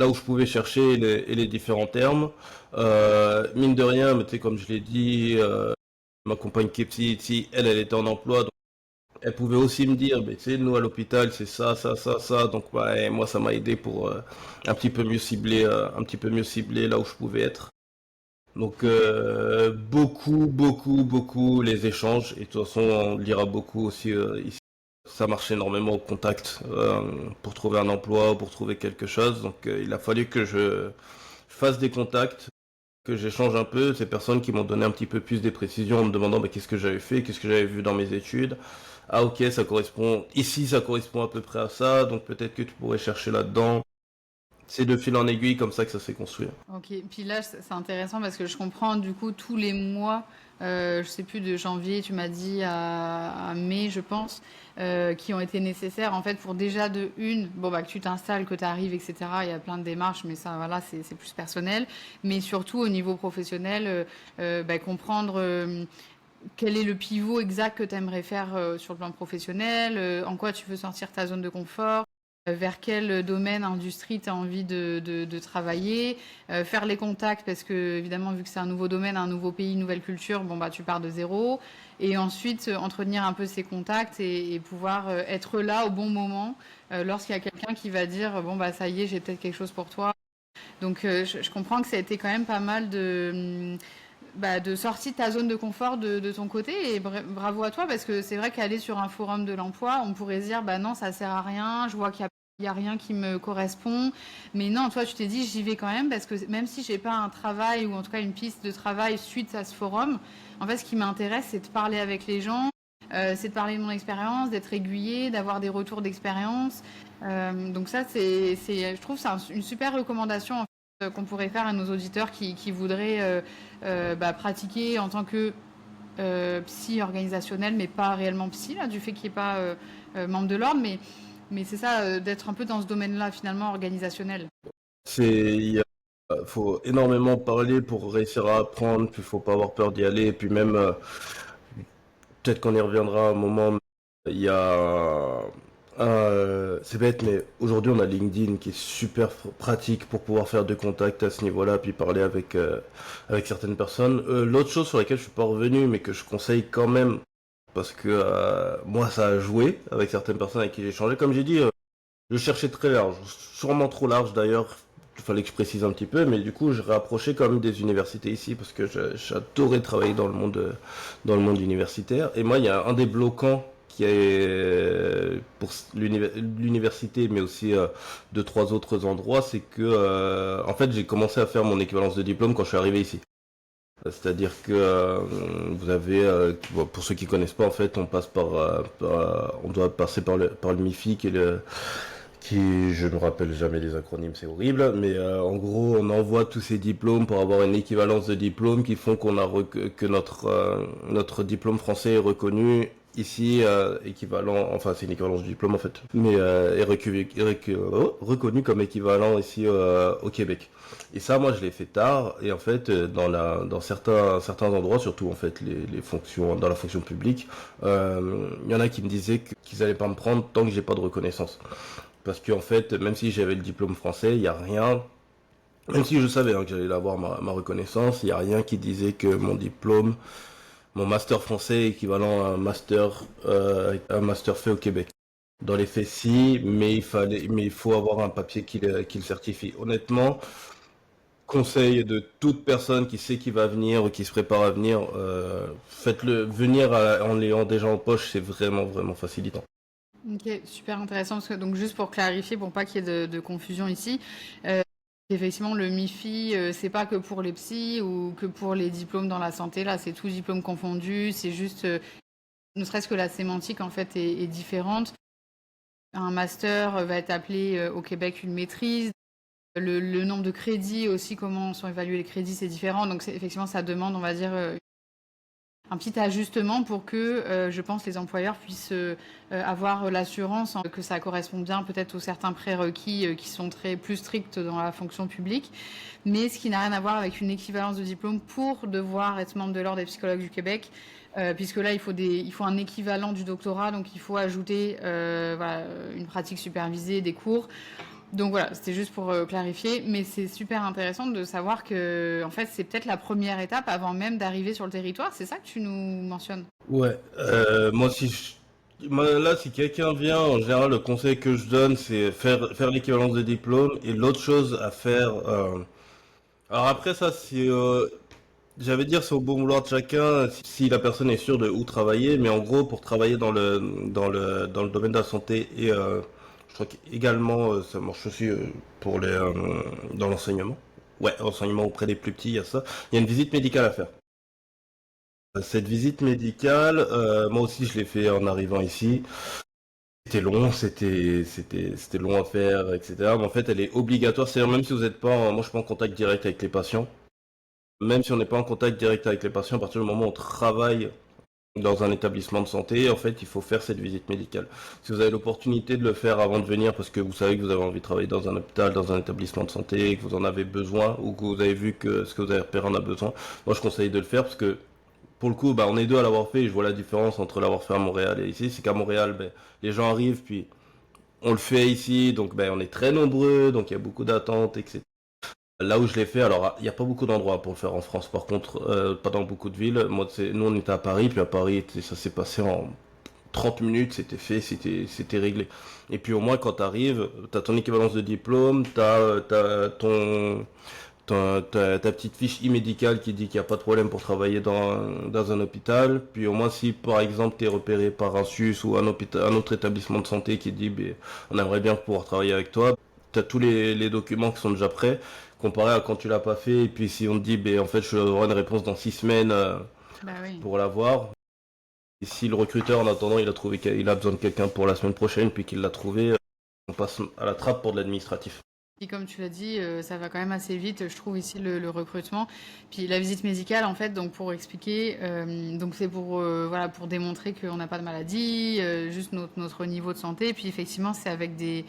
Speaker 2: où je pouvais chercher et les différents termes. Mine de rien, mais tu sais, comme je l'ai dit, ma compagne qui est psy ici, elle était en emploi, donc elle pouvait aussi me dire, mais tu sais, nous à l'hôpital, c'est ça, ça, ça, ça. Donc ouais, moi, ça m'a aidé pour un petit peu mieux cibler là où je pouvais être. Donc beaucoup, beaucoup, beaucoup les échanges. Et de toute façon, on lira beaucoup aussi ici. Ça marche énormément au contact pour trouver un emploi, pour trouver quelque chose. Donc il a fallu que je fasse des contacts, que j'échange un peu. Ces personnes qui m'ont donné un petit peu plus des précisions en me demandant bah, qu'est-ce que j'avais fait, qu'est-ce que j'avais vu dans mes études. Ah ok, ça correspond. Ici, ça correspond à peu près à ça. Donc peut-être que tu pourrais chercher là-dedans. C'est de fil en aiguille comme ça que ça s'est construit.
Speaker 1: Ok, puis là, c'est intéressant parce que je comprends du coup tous les mois, je sais plus, de janvier, tu m'as dit, à mai, je pense, qui ont été nécessaires en fait pour déjà de une, bon bah que tu t'installes, que tu arrives, etc. Il y a plein de démarches, mais ça, voilà, c'est plus personnel. Mais surtout au niveau professionnel, bah, comprendre quel est le pivot exact que tu aimerais faire sur le plan professionnel, en quoi tu veux sortir ta zone de confort, vers quel domaine, industrie tu as envie de travailler, faire les contacts parce que évidemment vu que c'est un nouveau domaine, un nouveau pays, une nouvelle culture, bon bah tu pars de zéro et ensuite entretenir un peu ces contacts et pouvoir être là au bon moment lorsqu'il y a quelqu'un qui va dire bon bah ça y est j'ai peut-être quelque chose pour toi. Donc je comprends que ça a été quand même pas mal de sortie de ta zone de confort de ton côté et bravo à toi parce que c'est vrai qu'aller sur un forum de l'emploi on pourrait se dire bah non ça sert à rien, je vois qu'il y a rien qui me correspond. Mais non, toi, tu t'es dit, j'y vais quand même parce que même si j'ai pas un travail ou en tout cas une piste de travail suite à ce forum, en fait, ce qui m'intéresse, c'est de parler avec les gens, c'est de parler de mon expérience, d'être aiguillé, d'avoir des retours d'expérience. Donc ça, je trouve, c'est une super recommandation en fait, qu'on pourrait faire à nos auditeurs qui voudraient bah, pratiquer en tant que psy organisationnel, mais pas réellement psy, là, du fait qu'il n'y ait pas membre de l'ordre, mais c'est ça, d'être un peu dans ce domaine-là, finalement, organisationnel.
Speaker 2: Faut énormément parler pour réussir à apprendre, puis faut pas avoir peur d'y aller, et puis même, peut-être qu'on y reviendra à un moment, mais il y a, c'est bête, mais aujourd'hui on a LinkedIn qui est super pratique pour pouvoir faire des contacts à ce niveau-là, puis parler avec certaines personnes. L'autre chose sur laquelle je suis pas revenu, mais que je conseille quand même, parce que moi ça a joué avec certaines personnes avec qui j'ai échangé, comme j'ai dit, je cherchais très large, sûrement trop large d'ailleurs. Il fallait que je précise un petit peu, mais du coup, je rapprochais quand même des universités ici parce que j'adorais travailler dans le monde universitaire. Et moi, il y a un des bloquants qui est pour l'université, mais aussi deux, trois autres endroits, c'est que en fait j'ai commencé à faire mon équivalence de diplôme quand je suis arrivé ici. C'est-à-dire que vous avez, bon, pour ceux qui connaissent pas, en fait, on passe on doit passer par le MIFI, je me rappelle jamais les acronymes, c'est horrible, mais en gros, on envoie tous ces diplômes pour avoir une équivalence de diplôme qui font que notre diplôme français est reconnu ici, équivalent, enfin c'est une équivalence de diplôme en fait, mais reconnu comme équivalent ici au Québec. Et ça, moi, je l'ai fait tard, et en fait, dans certains endroits, surtout en fait les fonctions, dans la fonction publique, il y en a qui me disaient qu'ils allaient pas me prendre tant que j'ai pas de reconnaissance. Parce qu'en fait, même si j'avais le diplôme français, il n'y a rien, même si je savais que j'allais avoir ma reconnaissance, il n'y a rien qui disait que mon diplôme, mon master français est équivalent à un master fait au Québec. Dans les faits, si, mais il faut avoir un papier qui le certifie. Honnêtement, conseil de toute personne qui sait qui va venir ou qui se prépare à venir, faites-le venir en l'ayant déjà en poche, c'est vraiment, vraiment facilitant.
Speaker 1: Ok, super intéressant. Parce que, donc, juste pour clarifier, pour pas qu'il y ait de confusion ici, effectivement, le MIFI, c'est pas que pour les psys ou que pour les diplômes dans la santé. Là, c'est tous diplômes confondus. C'est juste, ne serait-ce que la sémantique, en fait, est différente. Un master va être appelé au Québec une maîtrise. Le nombre de crédits aussi, comment sont évalués les crédits, c'est différent. Donc, effectivement, ça demande, on va dire, un petit ajustement pour que, je pense, les employeurs puissent avoir l'assurance que ça correspond bien peut-être aux certains prérequis qui sont plus stricts dans la fonction publique, mais ce qui n'a rien à voir avec une équivalence de diplôme pour devoir être membre de l'Ordre des psychologues du Québec, puisque là, il faut un équivalent du doctorat, donc il faut ajouter voilà, une pratique supervisée, des cours. Donc voilà, c'était juste pour clarifier, mais c'est super intéressant de savoir que en fait c'est peut-être la première étape avant même d'arriver sur le territoire, c'est ça que tu nous mentionnes?
Speaker 2: Ouais, moi moi, là, si quelqu'un vient, en général, le conseil que je donne, c'est faire l'équivalence de diplôme. Et l'autre chose à faire, alors après ça, j'avais dire, c'est au bon vouloir de chacun, si la personne est sûre de où travailler, mais en gros, pour travailler dans le domaine de la santé et je crois qu'également, ça marche aussi pour dans l'enseignement. Ouais, enseignement auprès des plus petits, il y a ça. Il y a une visite médicale à faire. Cette visite médicale, moi aussi je l'ai fait en arrivant ici. C'était long, c'était long à faire, etc. Mais en fait, elle est obligatoire. C'est-à-dire même si vous n'êtes pas, moi je suis pas en contact direct avec les patients. Même si on n'est pas en contact direct avec les patients, à partir du moment où on travaille dans un établissement de santé, en fait, il faut faire cette visite médicale. Si vous avez l'opportunité de le faire avant de venir, parce que vous savez que vous avez envie de travailler dans un hôpital, dans un établissement de santé, que vous en avez besoin, ou que vous avez vu que ce que vous avez repéré en a besoin, moi je conseille de le faire parce que pour le coup, bah, on est deux à l'avoir fait et je vois la différence entre l'avoir fait à Montréal et ici. C'est qu'à Montréal, ben, les gens arrivent, puis on le fait ici, donc ben, on est très nombreux, donc il y a beaucoup d'attentes, etc. Là où je l'ai fait, alors il n'y a pas beaucoup d'endroits pour le faire en France, par contre, pas dans beaucoup de villes. Moi, nous on était à Paris, puis à Paris, ça s'est passé en 30 minutes, c'était fait, c'était réglé. Et puis au moins, quand tu arrives, tu as ton équivalence de diplôme, tu as ta petite fiche e-médicale qui dit qu'il n'y a pas de problème pour travailler dans un hôpital. Puis au moins si par exemple tu es repéré par un SUS ou un autre établissement de santé qui dit ben, on aimerait bien pouvoir travailler avec toi, tu as tous les documents qui sont déjà prêts, comparé à quand tu l'as pas fait. Et puis si on te dit ben, en fait je aurai une réponse dans 6 semaines
Speaker 1: Bah oui.
Speaker 2: pour l'avoir. Et si le recruteur en attendant il a besoin de quelqu'un pour la semaine prochaine puis qu'il l'a trouvé, on passe à la trappe pour de l'administratif.
Speaker 1: Et comme tu l'as dit, ça va quand même assez vite, je trouve, ici, le recrutement. Puis la visite médicale, en fait, donc pour expliquer, donc c'est pour, voilà, pour démontrer qu'on n'a pas de maladie, juste notre niveau de santé. Puis effectivement, c'est avec des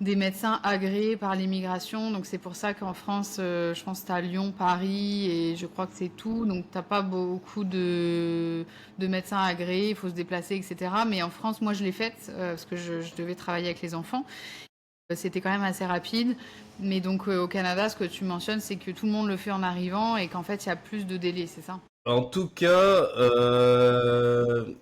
Speaker 1: médecins agréés par l'immigration. Donc c'est pour ça qu'en France, je pense que tu as Lyon, Paris, et je crois que c'est tout. Donc tu n'as pas beaucoup de médecins agréés, il faut se déplacer, etc. Mais en France, moi, je l'ai faite parce que je devais travailler avec les enfants. C'était quand même assez rapide. Mais donc au Canada, ce que tu mentionnes, c'est que tout le monde le fait en arrivant et qu'en fait, il y a plus de délai, c'est ça?
Speaker 2: En tout cas,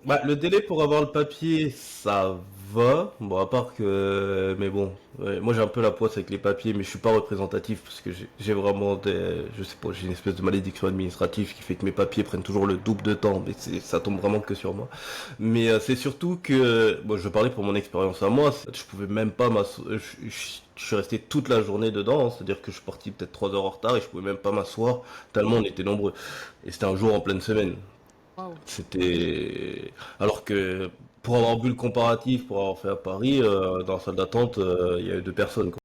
Speaker 2: bah, le délai pour avoir le papier, ça va. Bon, à part que, mais bon, ouais, moi j'ai un peu la poisse avec les papiers, mais je suis pas représentatif parce que j'ai vraiment je sais pas, j'ai une espèce de malédiction administrative qui fait que mes papiers prennent toujours le double de temps, mais ça tombe vraiment que sur moi. Mais c'est surtout que, bon, je vais parler pour mon expérience à moi, je pouvais même pas m'asseoir, je suis resté toute la journée dedans, hein, c'est-à-dire que je suis parti peut-être 3 heures en retard et je pouvais même pas m'asseoir tellement on était nombreux. Et c'était un jour en pleine semaine.
Speaker 1: Waouh.
Speaker 2: C'était alors que pour avoir vu le comparatif, pour avoir fait à Paris, dans la salle d'attente, il y avait deux personnes, quoi.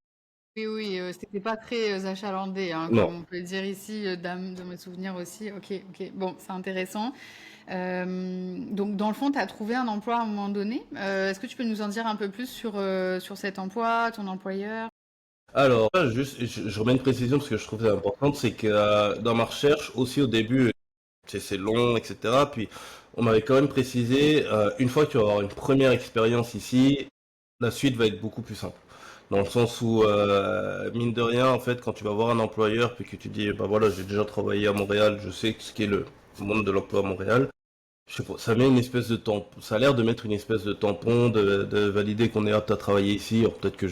Speaker 1: Oui, oui, c'était pas très achalandé, hein,
Speaker 2: Non.
Speaker 1: comme on peut dire ici, dans mes souvenirs aussi. Ok, ok. Bon, c'est intéressant. Donc, dans le fond, tu as trouvé un emploi à un moment donné. Est-ce que tu peux nous en dire un peu plus sur cet emploi, ton employeur?
Speaker 2: Alors, là, juste, je remets une précision parce que je trouve ça importante, c'est que dans ma recherche, aussi au début, c'est long, etc. Puis on m'avait quand même précisé, une fois que tu vas avoir une première expérience ici, la suite va être beaucoup plus simple. Dans le sens où, mine de rien, en fait, quand tu vas voir un employeur, puis que tu dis, bah voilà, j'ai déjà travaillé à Montréal, je sais ce qu'est le monde de l'emploi à Montréal, je sais pas, ça met une espèce de tampon, ça a l'air de mettre une espèce de tampon, de valider qu'on est apte à travailler ici. Alors peut-être que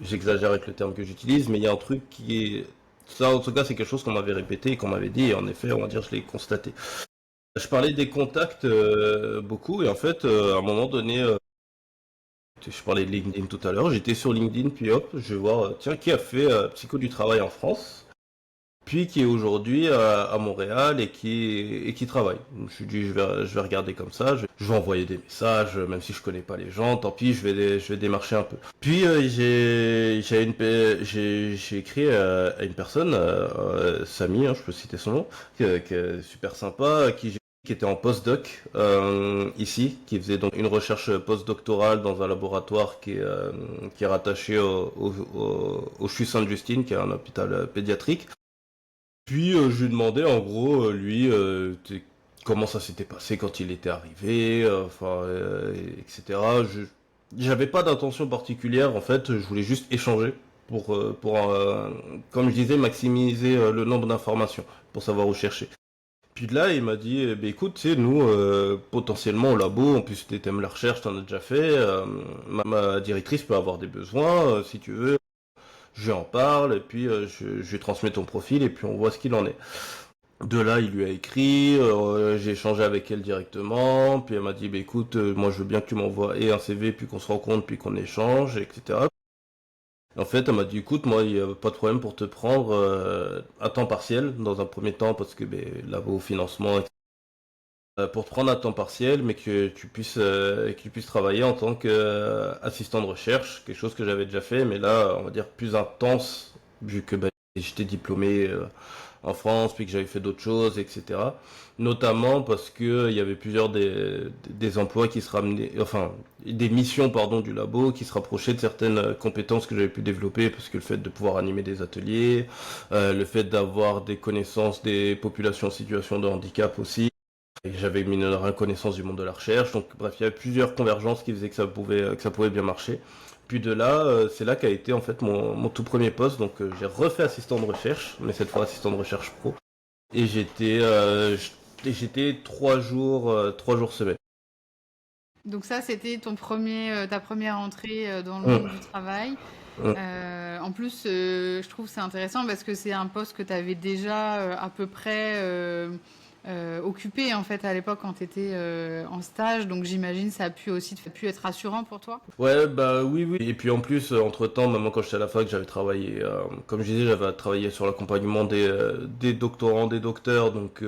Speaker 2: j'exagère avec le terme que j'utilise, mais il y a un truc qui est, ça en tout cas c'est quelque chose qu'on m'avait répété et qu'on m'avait dit, et en effet, on va dire, je l'ai constaté. Je parlais des contacts beaucoup, et en fait, à un moment donné, je parlais de LinkedIn tout à l'heure, j'étais sur LinkedIn, puis hop, je vais voir, tiens, qui a fait Psycho du travail en France, puis qui est aujourd'hui à Montréal et qui travaille. Je me suis dit, je vais regarder comme ça, je vais envoyer des messages, même si je connais pas les gens, tant pis, je vais démarcher un peu. Puis j'ai écrit à une personne, Samy, hein, je peux citer son nom, qui est super sympa, qui était en postdoc ici, qui faisait donc une recherche postdoctorale dans un laboratoire qui est rattaché au CHU Sainte-Justine, qui est un hôpital pédiatrique. Puis je lui demandais en gros, lui, comment ça s'était passé quand il était arrivé, enfin, etc. J'avais pas d'intention particulière, en fait, je voulais juste échanger pour comme je disais, maximiser le nombre d'informations pour savoir où chercher. Puis de là, il m'a dit, eh ben, écoute, tu sais, nous, potentiellement au labo, en plus t'aimes la recherche, t'en as déjà fait, ma directrice peut avoir des besoins, si tu veux, je lui en parle, et puis je lui transmets ton profil, et puis on voit ce qu'il en est. De là, il lui a écrit, j'ai échangé avec elle directement, puis elle m'a dit, bah, écoute, moi je veux bien que tu m'envoies et un CV, puis qu'on se rencontre, puis qu'on échange, etc. En fait, elle m'a dit, écoute, moi, il n'y a pas de problème pour te prendre à temps partiel, dans un premier temps, parce que ben, là, au financement, pour te prendre à temps partiel, mais que tu puisses travailler en tant qu'assistant de recherche, quelque chose que j'avais déjà fait, mais là, on va dire plus intense, vu que ben, j'étais diplômé en France, puis que j'avais fait d'autres choses, etc. Notamment parce que il y avait plusieurs des emplois qui se ramenaient, enfin, des missions, pardon, du labo qui se rapprochaient de certaines compétences que j'avais pu développer, parce que le fait de pouvoir animer des ateliers, le fait d'avoir des connaissances des populations en situation de handicap aussi. Et j'avais une reconnaissance du monde de la recherche, donc bref, il y avait plusieurs convergences qui faisaient que ça pouvait bien marcher. Puis de là, c'est là qu'a été en fait mon tout premier poste, donc j'ai refait assistant de recherche, mais cette fois assistant de recherche pro. Et j'étais 3 jours semaine.
Speaker 1: Donc ça, c'était ta première entrée dans le monde
Speaker 2: Hum,
Speaker 1: du travail.
Speaker 2: hum.
Speaker 1: En plus, je trouve que c'est intéressant parce que c'est un poste que tu avais déjà à peu près occupé en fait à l'époque quand tu étais en stage. Donc j'imagine ça a pu être rassurant pour toi.
Speaker 2: Ouais, bah oui, oui. Et puis en plus, entre-temps, même quand j'étais à la fac, j'avais travaillé, comme je disais, j'avais travaillé sur l'accompagnement des doctorants, des docteurs, donc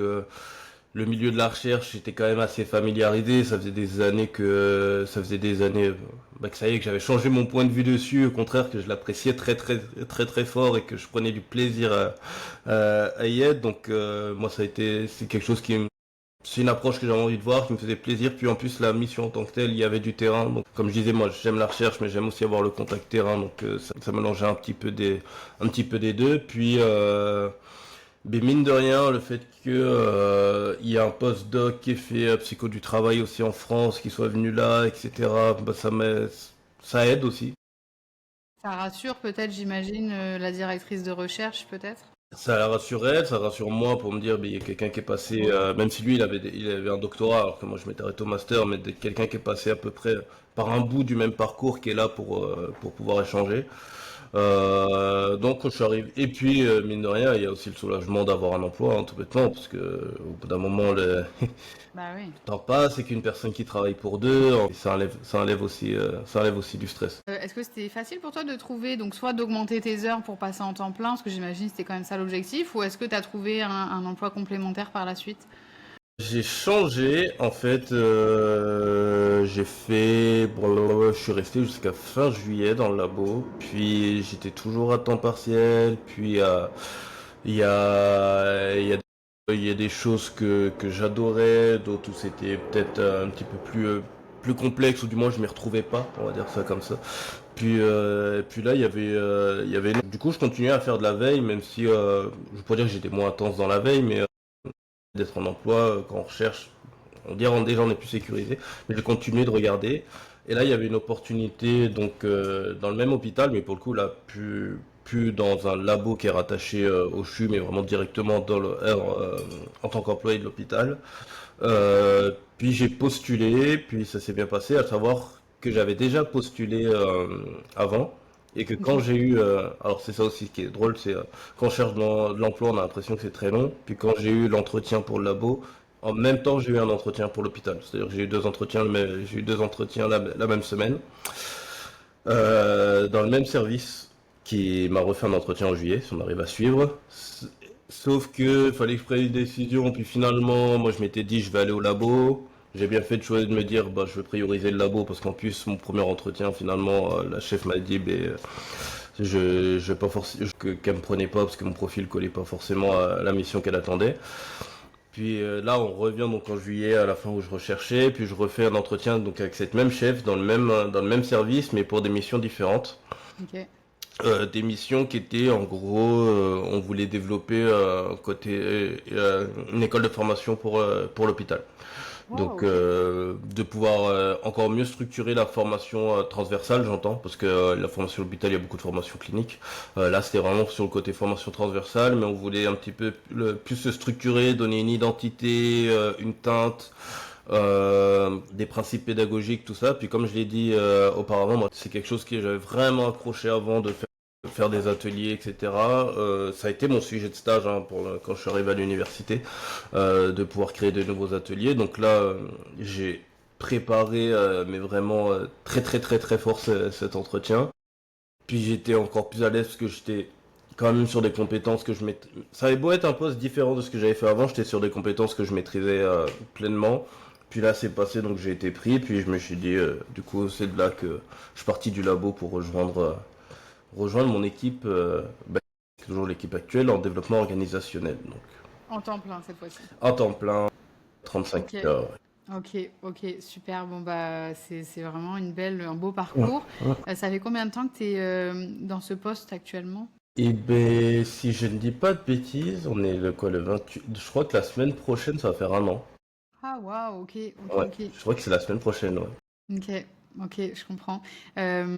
Speaker 2: le milieu de la recherche était quand même assez familiarisé. Ça faisait des années bah, que ça y est, que j'avais changé mon point de vue dessus. Au contraire, que je l'appréciais très, très, très, très fort et que je prenais du plaisir à y être. Donc, moi, c'est quelque chose c'est une approche que j'avais envie de voir, qui me faisait plaisir. Puis en plus, la mission en tant que telle, il y avait du terrain. Donc, comme je disais, moi, j'aime la recherche, mais j'aime aussi avoir le contact terrain. Donc, ça mélangeait un petit peu des deux. Puis, mais mine de rien, le fait que il y a un postdoc qui ait fait psycho du travail aussi en France, qui soit venu là, etc. Bah, ça aide aussi.
Speaker 1: Ça rassure peut-être, j'imagine, la directrice de recherche peut-être.
Speaker 2: Ça la rassurait, ça rassure moi pour me dire, il y a quelqu'un qui est passé, même si lui il avait un doctorat, alors que moi je m'étais arrêté au master, mais quelqu'un qui est passé à peu près par un bout du même parcours qui est là pour pouvoir échanger. Donc je suis arrivé. Et puis, mine de rien, il y a aussi le soulagement d'avoir un emploi, hein, tout bêtement, parce que au bout d'un moment,
Speaker 1: Bah oui.
Speaker 2: le temps passe et qu'une personne qui travaille pour deux, ça enlève aussi du stress.
Speaker 1: Est-ce que c'était facile pour toi de trouver, donc soit d'augmenter tes heures pour passer en temps plein, parce que j'imagine que c'était quand même ça l'objectif, ou est-ce que tu as trouvé un emploi complémentaire par la suite?
Speaker 2: J'ai changé, en fait, je suis resté jusqu'à fin juillet dans le labo, puis j'étais toujours à temps partiel, puis il y a, il y a, il y a des choses que j'adorais, d'autres où c'était peut-être un petit peu plus complexe, ou du moins je m'y retrouvais pas, on va dire ça comme ça. Puis là, du coup, je continuais à faire de la veille, même si, je pourrais dire que j'étais moins intense dans la veille, mais d'être en emploi, quand on recherche, on dirait déjà on est plus sécurisé, mais j'ai continué de regarder. Et là, il y avait une opportunité donc dans le même hôpital, mais pour le coup là, plus dans un labo qui est rattaché au CHU, mais vraiment directement en tant qu'employé de l'hôpital. Puis j'ai postulé, puis ça s'est bien passé, à savoir que j'avais déjà postulé avant. Et que quand
Speaker 1: Ok.
Speaker 2: j'ai eu, alors c'est ça aussi qui est drôle, c'est quand on cherche de l'emploi, on a l'impression que c'est très long. Puis quand j'ai eu l'entretien pour le labo, en même temps j'ai eu un entretien pour l'hôpital. C'est-à-dire que j'ai eu deux entretiens, j'ai eu deux entretiens la même semaine, dans le même service, qui m'a refait un entretien en juillet, si on arrive à suivre. Sauf que fallait que je prenne une décision, puis finalement, moi je m'étais dit je vais aller au labo. J'ai bien fait de choisir de me dire bah je vais prioriser le labo parce qu'en plus mon premier entretien finalement la chef m'a dit je vais pas forcément qu'elle me prenait pas parce que mon profil collait pas forcément à la mission qu'elle attendait. Puis là on revient donc en juillet à la fin où je recherchais, puis je refais un entretien donc avec cette même chef dans le même service mais pour des missions différentes.
Speaker 1: Ok.
Speaker 2: Des missions qui étaient en gros, on voulait développer une école de formation pour l'hôpital.
Speaker 1: Wow,
Speaker 2: Donc
Speaker 1: ok.
Speaker 2: de pouvoir encore mieux structurer la formation transversale, j'entends, parce que la formation à l'hôpital, il y a beaucoup de formations cliniques. Là, c'était vraiment sur le côté formation transversale, mais on voulait un petit peu plus se structurer, donner une identité, une teinte, des principes pédagogiques, tout ça. Puis comme je l'ai dit auparavant, moi, c'est quelque chose que j'avais vraiment accroché avant de faire des ateliers, etc. Ça a été mon sujet de stage hein, quand je suis arrivé à l'université, de pouvoir créer de nouveaux ateliers. Donc là, j'ai préparé, mais vraiment très très très très fort cet entretien. Puis j'étais encore plus à l'aise parce que j'étais quand même sur des compétences que je maîtrisais. Ça avait beau être un poste différent de ce que j'avais fait avant, j'étais sur des compétences que je maîtrisais pleinement. Puis là, c'est passé, donc j'ai été pris. Puis je me suis dit, du coup, c'est de là que je suis parti du labo pour rejoindre mon équipe, toujours l'équipe actuelle en développement organisationnel. Donc,
Speaker 1: En temps plein cette fois-ci.
Speaker 2: en temps plein, 35
Speaker 1: Ok.
Speaker 2: heures.
Speaker 1: Ok, ok, super. Bon, bah, c'est vraiment un beau
Speaker 2: Ouais.
Speaker 1: parcours.
Speaker 2: Ouais.
Speaker 1: Ça fait combien de temps que tu es dans ce poste actuellement?
Speaker 2: Et ben, si je ne dis pas de bêtises, on est le quoi, le 28. Je crois que la semaine prochaine, ça va faire un an.
Speaker 1: Ah, waouh, ok, ok,
Speaker 2: Ouais,
Speaker 1: ok.
Speaker 2: je crois que c'est la semaine prochaine, ouais.
Speaker 1: Ok, ok, je comprends. Euh,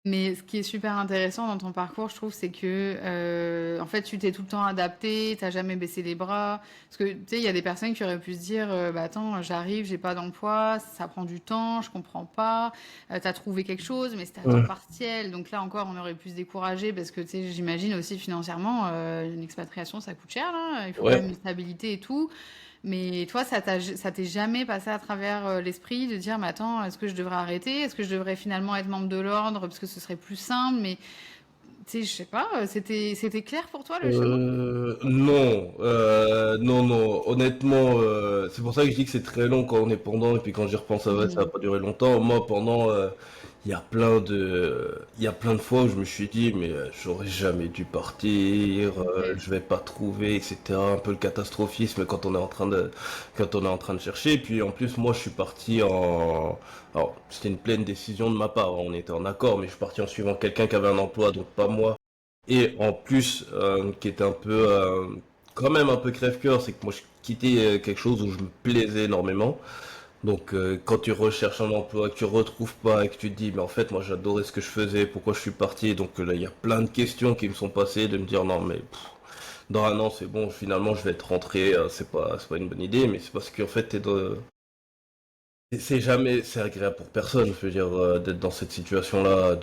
Speaker 1: Mais ce qui est super intéressant dans ton parcours, je trouve, c'est que en fait, tu t'es tout le temps adapté, t'as jamais baissé les bras. Parce que tu sais, il y a des personnes qui auraient pu se dire, bah attends, j'arrive, j'ai pas d'emploi, ça prend du temps, je comprends pas. T'as trouvé quelque chose, mais c'était à temps
Speaker 2: Ouais.
Speaker 1: partiel. Donc là encore, on aurait pu se décourager parce que tu sais, j'imagine aussi financièrement, une expatriation, ça coûte cher là. Il faut quand même une
Speaker 2: Ouais.
Speaker 1: stabilité et tout. Mais toi, ça t'est jamais passé à travers l'esprit de dire, mais attends, est-ce que je devrais arrêter? Est-ce que je devrais finalement être membre de l'ordre parce que ce serait plus simple? Mais tu sais, je sais pas, c'était clair pour toi le chemin?
Speaker 2: Non, non, non. Honnêtement, c'est pour ça que je dis que c'est très long quand on est pendant, et puis quand j'y repense, ça va
Speaker 1: Hmm.
Speaker 2: pas durer longtemps. Moi, pendant, il y a plein de fois où je me suis dit, mais j'aurais jamais dû partir,
Speaker 1: Ok.
Speaker 2: je vais pas trouver, etc. Un peu le catastrophisme quand on est en train de chercher. Et puis en plus, moi, je suis parti alors c'était une pleine décision de ma part. On était en accord, mais je suis parti en suivant quelqu'un qui avait un emploi, donc pas moi. Et en plus, qui était quand même un peu crève-cœur, c'est que moi je quittais quelque chose où je me plaisais énormément. Donc quand tu recherches un emploi, que tu retrouves pas et que tu te dis mais en fait moi j'adorais ce que je faisais, pourquoi je suis parti? Donc là il y a plein de questions qui me sont passées de me dire non mais dans un an c'est bon, finalement je vais être rentré, c'est pas une bonne idée, mais c'est parce qu'en fait c'est jamais, c'est agréable pour personne, je veux dire, d'être dans cette situation-là,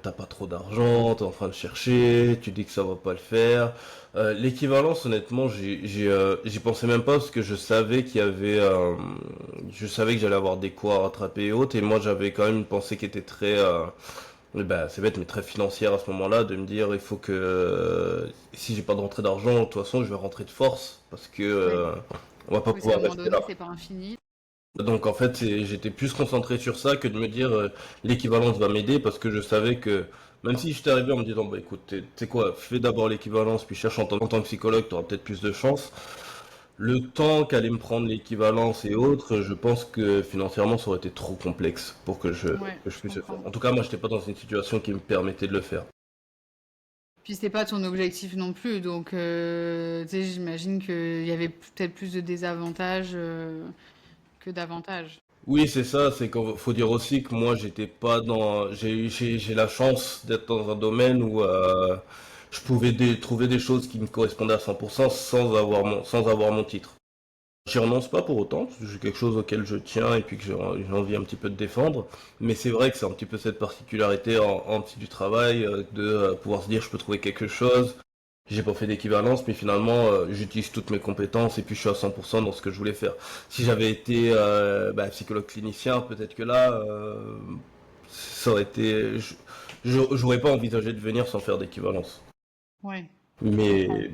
Speaker 2: t'as pas trop d'argent, t'es en train de chercher, tu dis que ça va pas le faire. L'équivalence, honnêtement, j'y pensais même pas parce que je savais que j'allais avoir des cours à rattraper et autres, et moi j'avais quand même une pensée qui était très, bah, c'est bête, mais très financière à ce moment-là, de me dire, il faut que, si j'ai pas de rentrée d'argent, de toute façon, je vais rentrer de force, parce que,
Speaker 1: Oui.
Speaker 2: on va pas
Speaker 1: Oui, c'est à un
Speaker 2: pouvoir
Speaker 1: moment
Speaker 2: rester
Speaker 1: donné,
Speaker 2: là.
Speaker 1: c'est pas infini.
Speaker 2: Donc en fait, j'étais plus concentré sur ça que de me dire l'équivalence va m'aider parce que je savais que même si j'étais arrivé en me disant bah écoute, tu sais quoi, fais d'abord l'équivalence puis cherche en tant que psychologue, tu auras peut-être plus de chance. Le temps qu'allait me prendre l'équivalence et autres, je pense que financièrement ça aurait été trop complexe pour
Speaker 1: Ouais,
Speaker 2: que je
Speaker 1: je
Speaker 2: puisse le faire.
Speaker 1: comprends.
Speaker 2: En tout cas, moi j'étais pas dans une situation qui me permettait de le faire.
Speaker 1: Puis c'était pas ton objectif non plus, donc tu sais, j'imagine qu'il y avait peut-être plus de désavantages que d'avantages.
Speaker 2: Oui, c'est ça, c'est qu'il faut dire aussi que moi j'étais pas dans j'ai la chance d'être dans un domaine où je pouvais trouver des choses qui me correspondaient à 100% sans avoir mon titre. J'y renonce pas pour autant, parce que c'est quelque chose auquel je tiens et puis que j'ai envie un petit peu de défendre, mais c'est vrai que c'est un petit peu cette particularité en petit du travail de pouvoir se dire je peux trouver quelque chose. J'ai pas fait d'équivalence, mais finalement, j'utilise toutes mes compétences et puis je suis à 100% dans ce que je voulais faire. Si j'avais été bah, psychologue clinicien, peut-être que là, ça aurait été, j'aurais pas envisagé de venir sans faire d'équivalence.
Speaker 1: Ouais, je comprends.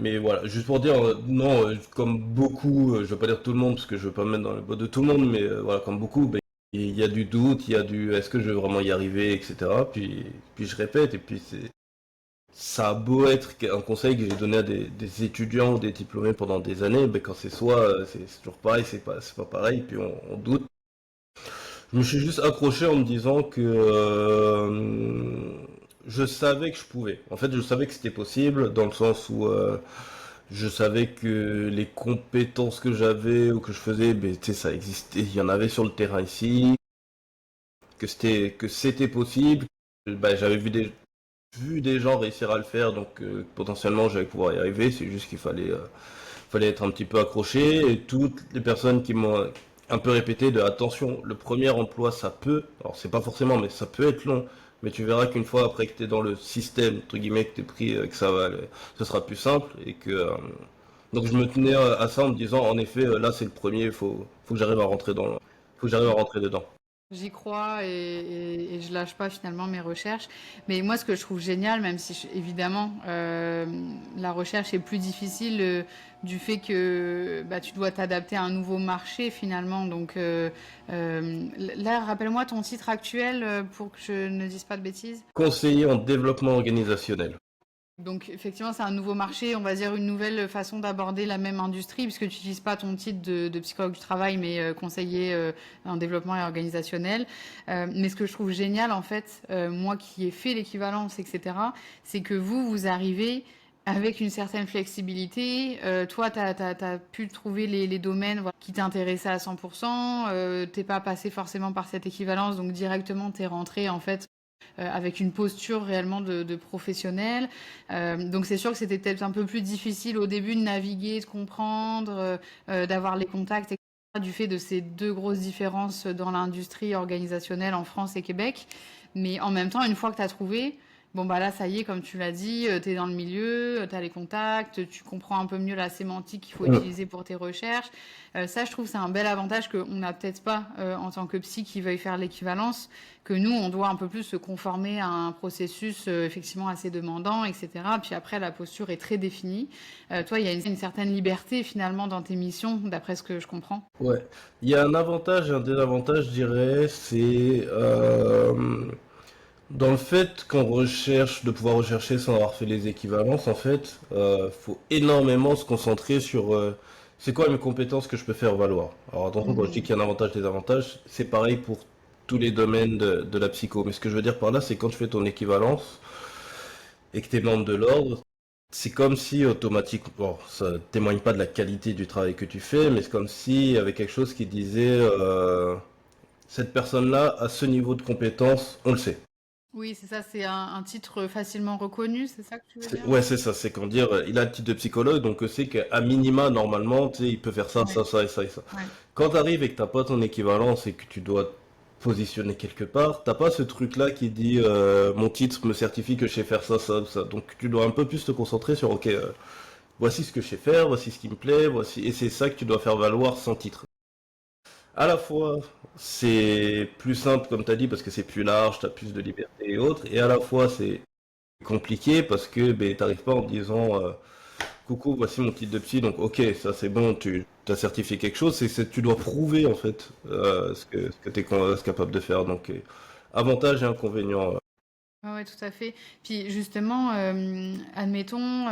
Speaker 2: Mais voilà, juste pour dire, non, comme beaucoup, je veux pas dire tout le monde parce que je veux pas me mettre dans le boîte de tout le monde, mais voilà, comme beaucoup, ben, il y a du doute, il y a du est-ce que je vais vraiment y arriver, etc. Puis je répète, et puis ça a beau être un conseil que j'ai donné à des étudiants ou des diplômés pendant des années, ben quand c'est soi, c'est toujours pareil, c'est pas pareil, puis on doute. Je me suis juste accroché en me disant que je savais que je pouvais. En fait, je savais que c'était possible, dans le sens où je savais que les compétences que j'avais ou que je faisais, ben, tu sais, ça existait, il y en avait sur le terrain ici, que c'était possible. Ben, j'avais vu des gens réussir à le faire, donc potentiellement j'allais pouvoir y arriver. C'est juste qu'il fallait être un petit peu accroché. Et toutes les personnes qui m'ont un peu répété de attention, le premier emploi ça peut, alors c'est pas forcément, mais ça peut être long. Mais tu verras qu'une fois après que tu es dans le système, entre guillemets, que tu es pris, que ce sera plus simple. Et que, donc je me tenais à ça en me disant, en effet, là c'est le premier, faut que j'arrive à faut que j'arrive à rentrer dedans.
Speaker 1: J'y crois et je lâche pas finalement mes recherches. Mais moi, ce que je trouve génial, même si évidemment la recherche est plus difficile du fait que bah, tu dois t'adapter à un nouveau marché finalement. Donc là, rappelle-moi ton titre actuel pour que je ne dise pas de bêtises.
Speaker 2: Conseiller en développement organisationnel.
Speaker 1: Donc effectivement, c'est un nouveau marché, on va dire une nouvelle façon d'aborder la même industrie, puisque tu n'utilises pas ton titre de psychologue du travail, mais conseiller en développement et organisationnel. Mais ce que je trouve génial, en fait, moi qui ai fait l'équivalence, etc., c'est que vous arrivez avec une certaine flexibilité. Toi, tu as pu trouver les domaines voilà, qui t'intéressaient à 100%. T'es pas passé forcément par cette équivalence, donc directement, tu es rentré, en fait, avec une posture réellement de professionnel. Donc c'est sûr que c'était peut-être un peu plus difficile au début de naviguer, de comprendre, d'avoir les contacts, etc., du fait de ces deux grosses différences dans l'industrie organisationnelle en France et Québec. Mais en même temps, une fois que tu as trouvé, bon bah là ça y est, comme tu l'as dit, tu es dans le milieu, tu as les contacts, tu comprends un peu mieux la sémantique qu'il faut
Speaker 2: Mm.
Speaker 1: utiliser pour tes recherches. Ça, je trouve, c'est un bel avantage qu'on n'a peut-être pas en tant que psy qui veuille faire l'équivalence, que nous, on doit un peu plus se conformer à un processus effectivement assez demandant, etc. Puis après, la posture est très définie. Toi, il y a une certaine liberté finalement dans tes missions, d'après ce que je comprends.
Speaker 2: Ouais. Il y a un avantage et un désavantage, je dirais, c'est dans le fait qu'on recherche, de pouvoir rechercher sans avoir fait les équivalences, en fait, faut énormément se concentrer sur c'est quoi mes compétences que je peux faire valoir. Alors attention, quand je dis
Speaker 1: Mhm.
Speaker 2: qu'il y a un avantage, des avantages, c'est pareil pour tous les domaines de la psycho. Mais ce que je veux dire par là, c'est quand tu fais ton équivalence et que tu es membre de l'ordre, c'est comme si automatiquement, bon, ça témoigne pas de la qualité du travail que tu fais, mais c'est comme si il y avait quelque chose qui disait cette personne-là, à ce niveau de compétence, on le sait.
Speaker 1: Oui, c'est ça, c'est un titre facilement reconnu, c'est ça que tu veux dire?
Speaker 2: Ouais, c'est ça, c'est qu'on dire, il a le titre de psychologue, donc c'est qu'à minima, normalement, tu sais, il peut faire ça,
Speaker 1: Ouais,
Speaker 2: ça, ça et ça et ça.
Speaker 1: ouais.
Speaker 2: Quand t'arrives et que t'as pas ton équivalence et que tu dois te positionner quelque part, t'as pas ce truc-là qui dit mon titre me certifie que je sais faire ça, ça, ça. Donc tu dois un peu plus te concentrer sur ok, voici ce que je sais faire, voici ce qui me plaît, voici et c'est ça que tu dois faire valoir sans titre. À la fois, c'est plus simple comme t'as dit parce que c'est plus large, t'as plus de liberté et autres, et à la fois c'est compliqué parce que ben t'arrives pas en disant coucou, voici mon titre de psy, donc ok, ça c'est bon, tu as certifié quelque chose, tu dois prouver en fait ce que tu es capable de faire. Donc avantages et inconvénients.
Speaker 1: Ouais, ouais, tout à fait. Puis justement, admettons,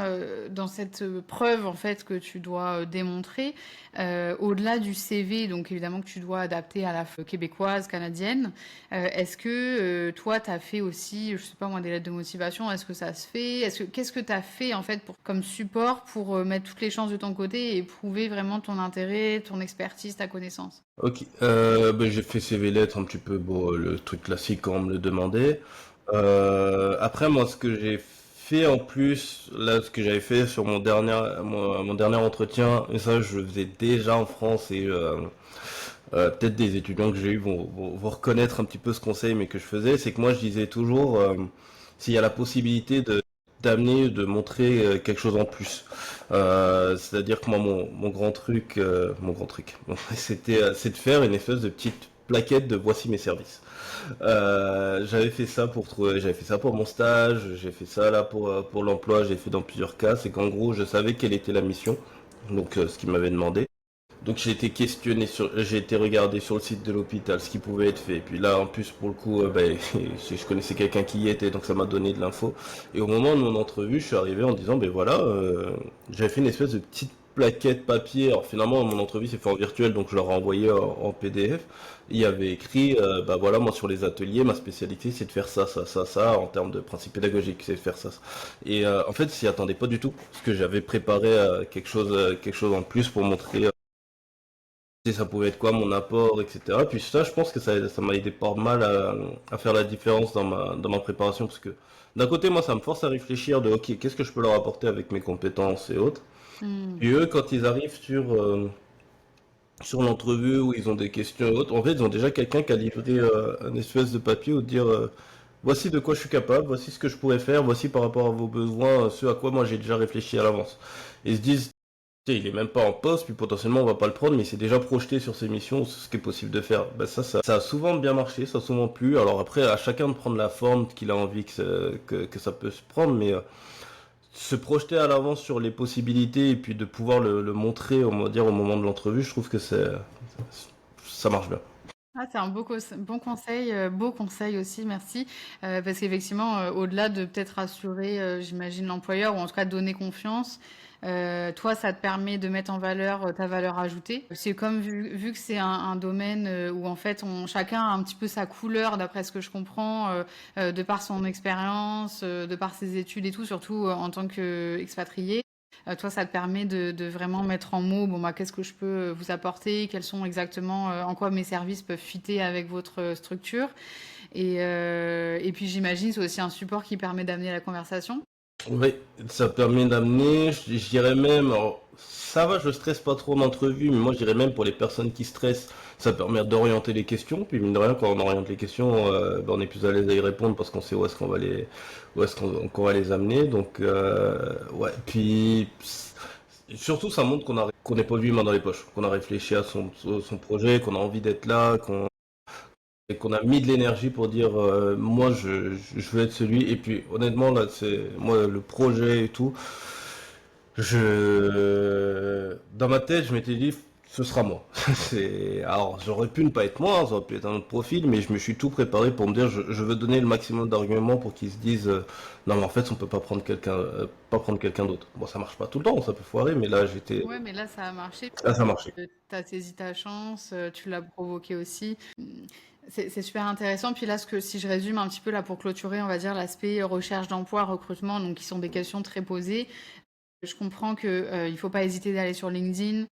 Speaker 1: dans cette preuve en fait que tu dois démontrer, au-delà du CV, donc évidemment que tu dois adapter à la québécoise, canadienne, est-ce que toi, tu as fait aussi, je sais pas moi, des lettres de motivation? Est-ce que ça se fait? Qu'est-ce que tu as fait en fait comme support pour mettre toutes les chances de ton côté et prouver vraiment ton intérêt, ton expertise, ta connaissance?
Speaker 2: Ok, ben, j'ai fait CV lettres un petit peu, bon, le truc classique quand on me le demandait. Après, moi, ce que j'ai fait en plus, là, ce que j'avais fait sur mon dernier entretien, et ça, je le faisais déjà en France et peut-être des étudiants que j'ai eu vont reconnaître un petit peu ce conseil, mais que je faisais, c'est que moi je disais toujours s'il y a la possibilité d'amener, de montrer quelque chose en plus. C'est-à-dire que moi mon grand truc, c'est de faire une espèce de petite plaquette de voici mes services. J'avais fait ça pour mon stage, j'ai fait ça là pour l'emploi, j'ai fait dans plusieurs cas. C'est qu'en gros, je savais quelle était la mission, donc ce qu'ils m'avaient demandé. Donc j'ai été regardé sur le site de l'hôpital ce qui pouvait être fait. Et puis là, en plus, pour le coup, ben, je connaissais quelqu'un qui y était, donc ça m'a donné de l'info. Et au moment de mon entrevue, je suis arrivé en disant, ben voilà, j'avais fait une espèce de petite plaquette papier. Alors finalement, mon entrevue s'est fait en virtuel, donc je leur ai envoyé en PDF. Il y avait écrit, bah voilà, moi sur les ateliers, ma spécialité c'est de faire ça, ça, ça, ça, en termes de principe pédagogique, c'est de faire ça. Et en fait, s'y attendait pas du tout, parce que j'avais préparé quelque chose en plus pour montrer ça pouvait être quoi mon apport, etc. Puis ça, je pense que ça m'a aidé pas mal à faire la différence dans ma préparation, parce que d'un côté, moi, ça me force à réfléchir de, ok, qu'est-ce que je peux leur apporter avec mes compétences et autres.
Speaker 1: Hmm.
Speaker 2: Puis eux, quand ils arrivent sur l'entrevue où ils ont des questions et autres, en fait, ils ont déjà quelqu'un qui a livré un espèce de papier où dire, voici de quoi je suis capable, voici ce que je pourrais faire, voici par rapport à vos besoins, ce à quoi moi j'ai déjà réfléchi à l'avance. Et ils se disent, tu sais, il est même pas en poste, puis potentiellement on va pas le prendre, mais il s'est déjà projeté sur ses missions, sur ce qui est possible de faire. Ben ça a souvent bien marché, ça a souvent plu. Alors après, à chacun de prendre la forme qu'il a envie que ça peut se prendre, mais se projeter à l'avance sur les possibilités et puis de pouvoir le montrer, on va dire, au moment de l'entrevue, je trouve que ça marche bien.
Speaker 1: Ah, c'est un bon conseil, beau conseil aussi, merci. Parce qu'effectivement, au-delà de peut-être rassurer, j'imagine l'employeur ou en tout cas donner confiance, toi, ça te permet de mettre en valeur, ta valeur ajoutée. C'est comme vu que c'est un domaine, où en fait chacun a un petit peu sa couleur d'après ce que je comprends, de par son expérience, de par ses études et tout, surtout, en tant qu'expatrié. Toi, ça te permet de vraiment mettre en mots, bon, bah, qu'est-ce que je peux vous apporter, quels sont exactement, en quoi mes services peuvent fitter avec votre structure. Et puis j'imagine c'est aussi un support qui permet d'amener la conversation.
Speaker 2: Oui, ça permet d'amener, je dirais même, alors, ça va, je stresse pas trop en entrevue, mais moi je dirais même pour les personnes qui stressent, ça permet d'orienter les questions, puis mine de rien, quand on oriente les questions, ben, on est plus à l'aise à y répondre parce qu'on sait où est-ce qu'on va les amener, donc ouais, puis surtout ça montre qu'on n'est pas lui main dans les poches, qu'on a réfléchi à son projet, qu'on a envie d'être là, et qu'on a mis de l'énergie pour dire moi je veux être celui et puis honnêtement là c'est moi le projet et tout je dans ma tête je m'étais dit ce sera moi c'est alors j'aurais pu ne pas être moi, ça aurait pu être un autre profil, mais je me suis tout préparé pour me dire je veux donner le maximum d'arguments pour qu'ils se disent non mais en fait on peut pas prendre quelqu'un d'autre. Bon, ça marche pas tout le temps, ça peut foirer, mais là j'étais
Speaker 1: Ouais, mais là, ça a marché.
Speaker 2: là ça a marché.
Speaker 1: Tu as saisi ta chance, tu l'as provoqué aussi. C'est super intéressant. Puis là, si je résume un petit peu là pour clôturer, on va dire l'aspect recherche d'emploi, recrutement, donc qui sont des questions très posées. Je comprends que il faut pas hésiter d'aller sur LinkedIn,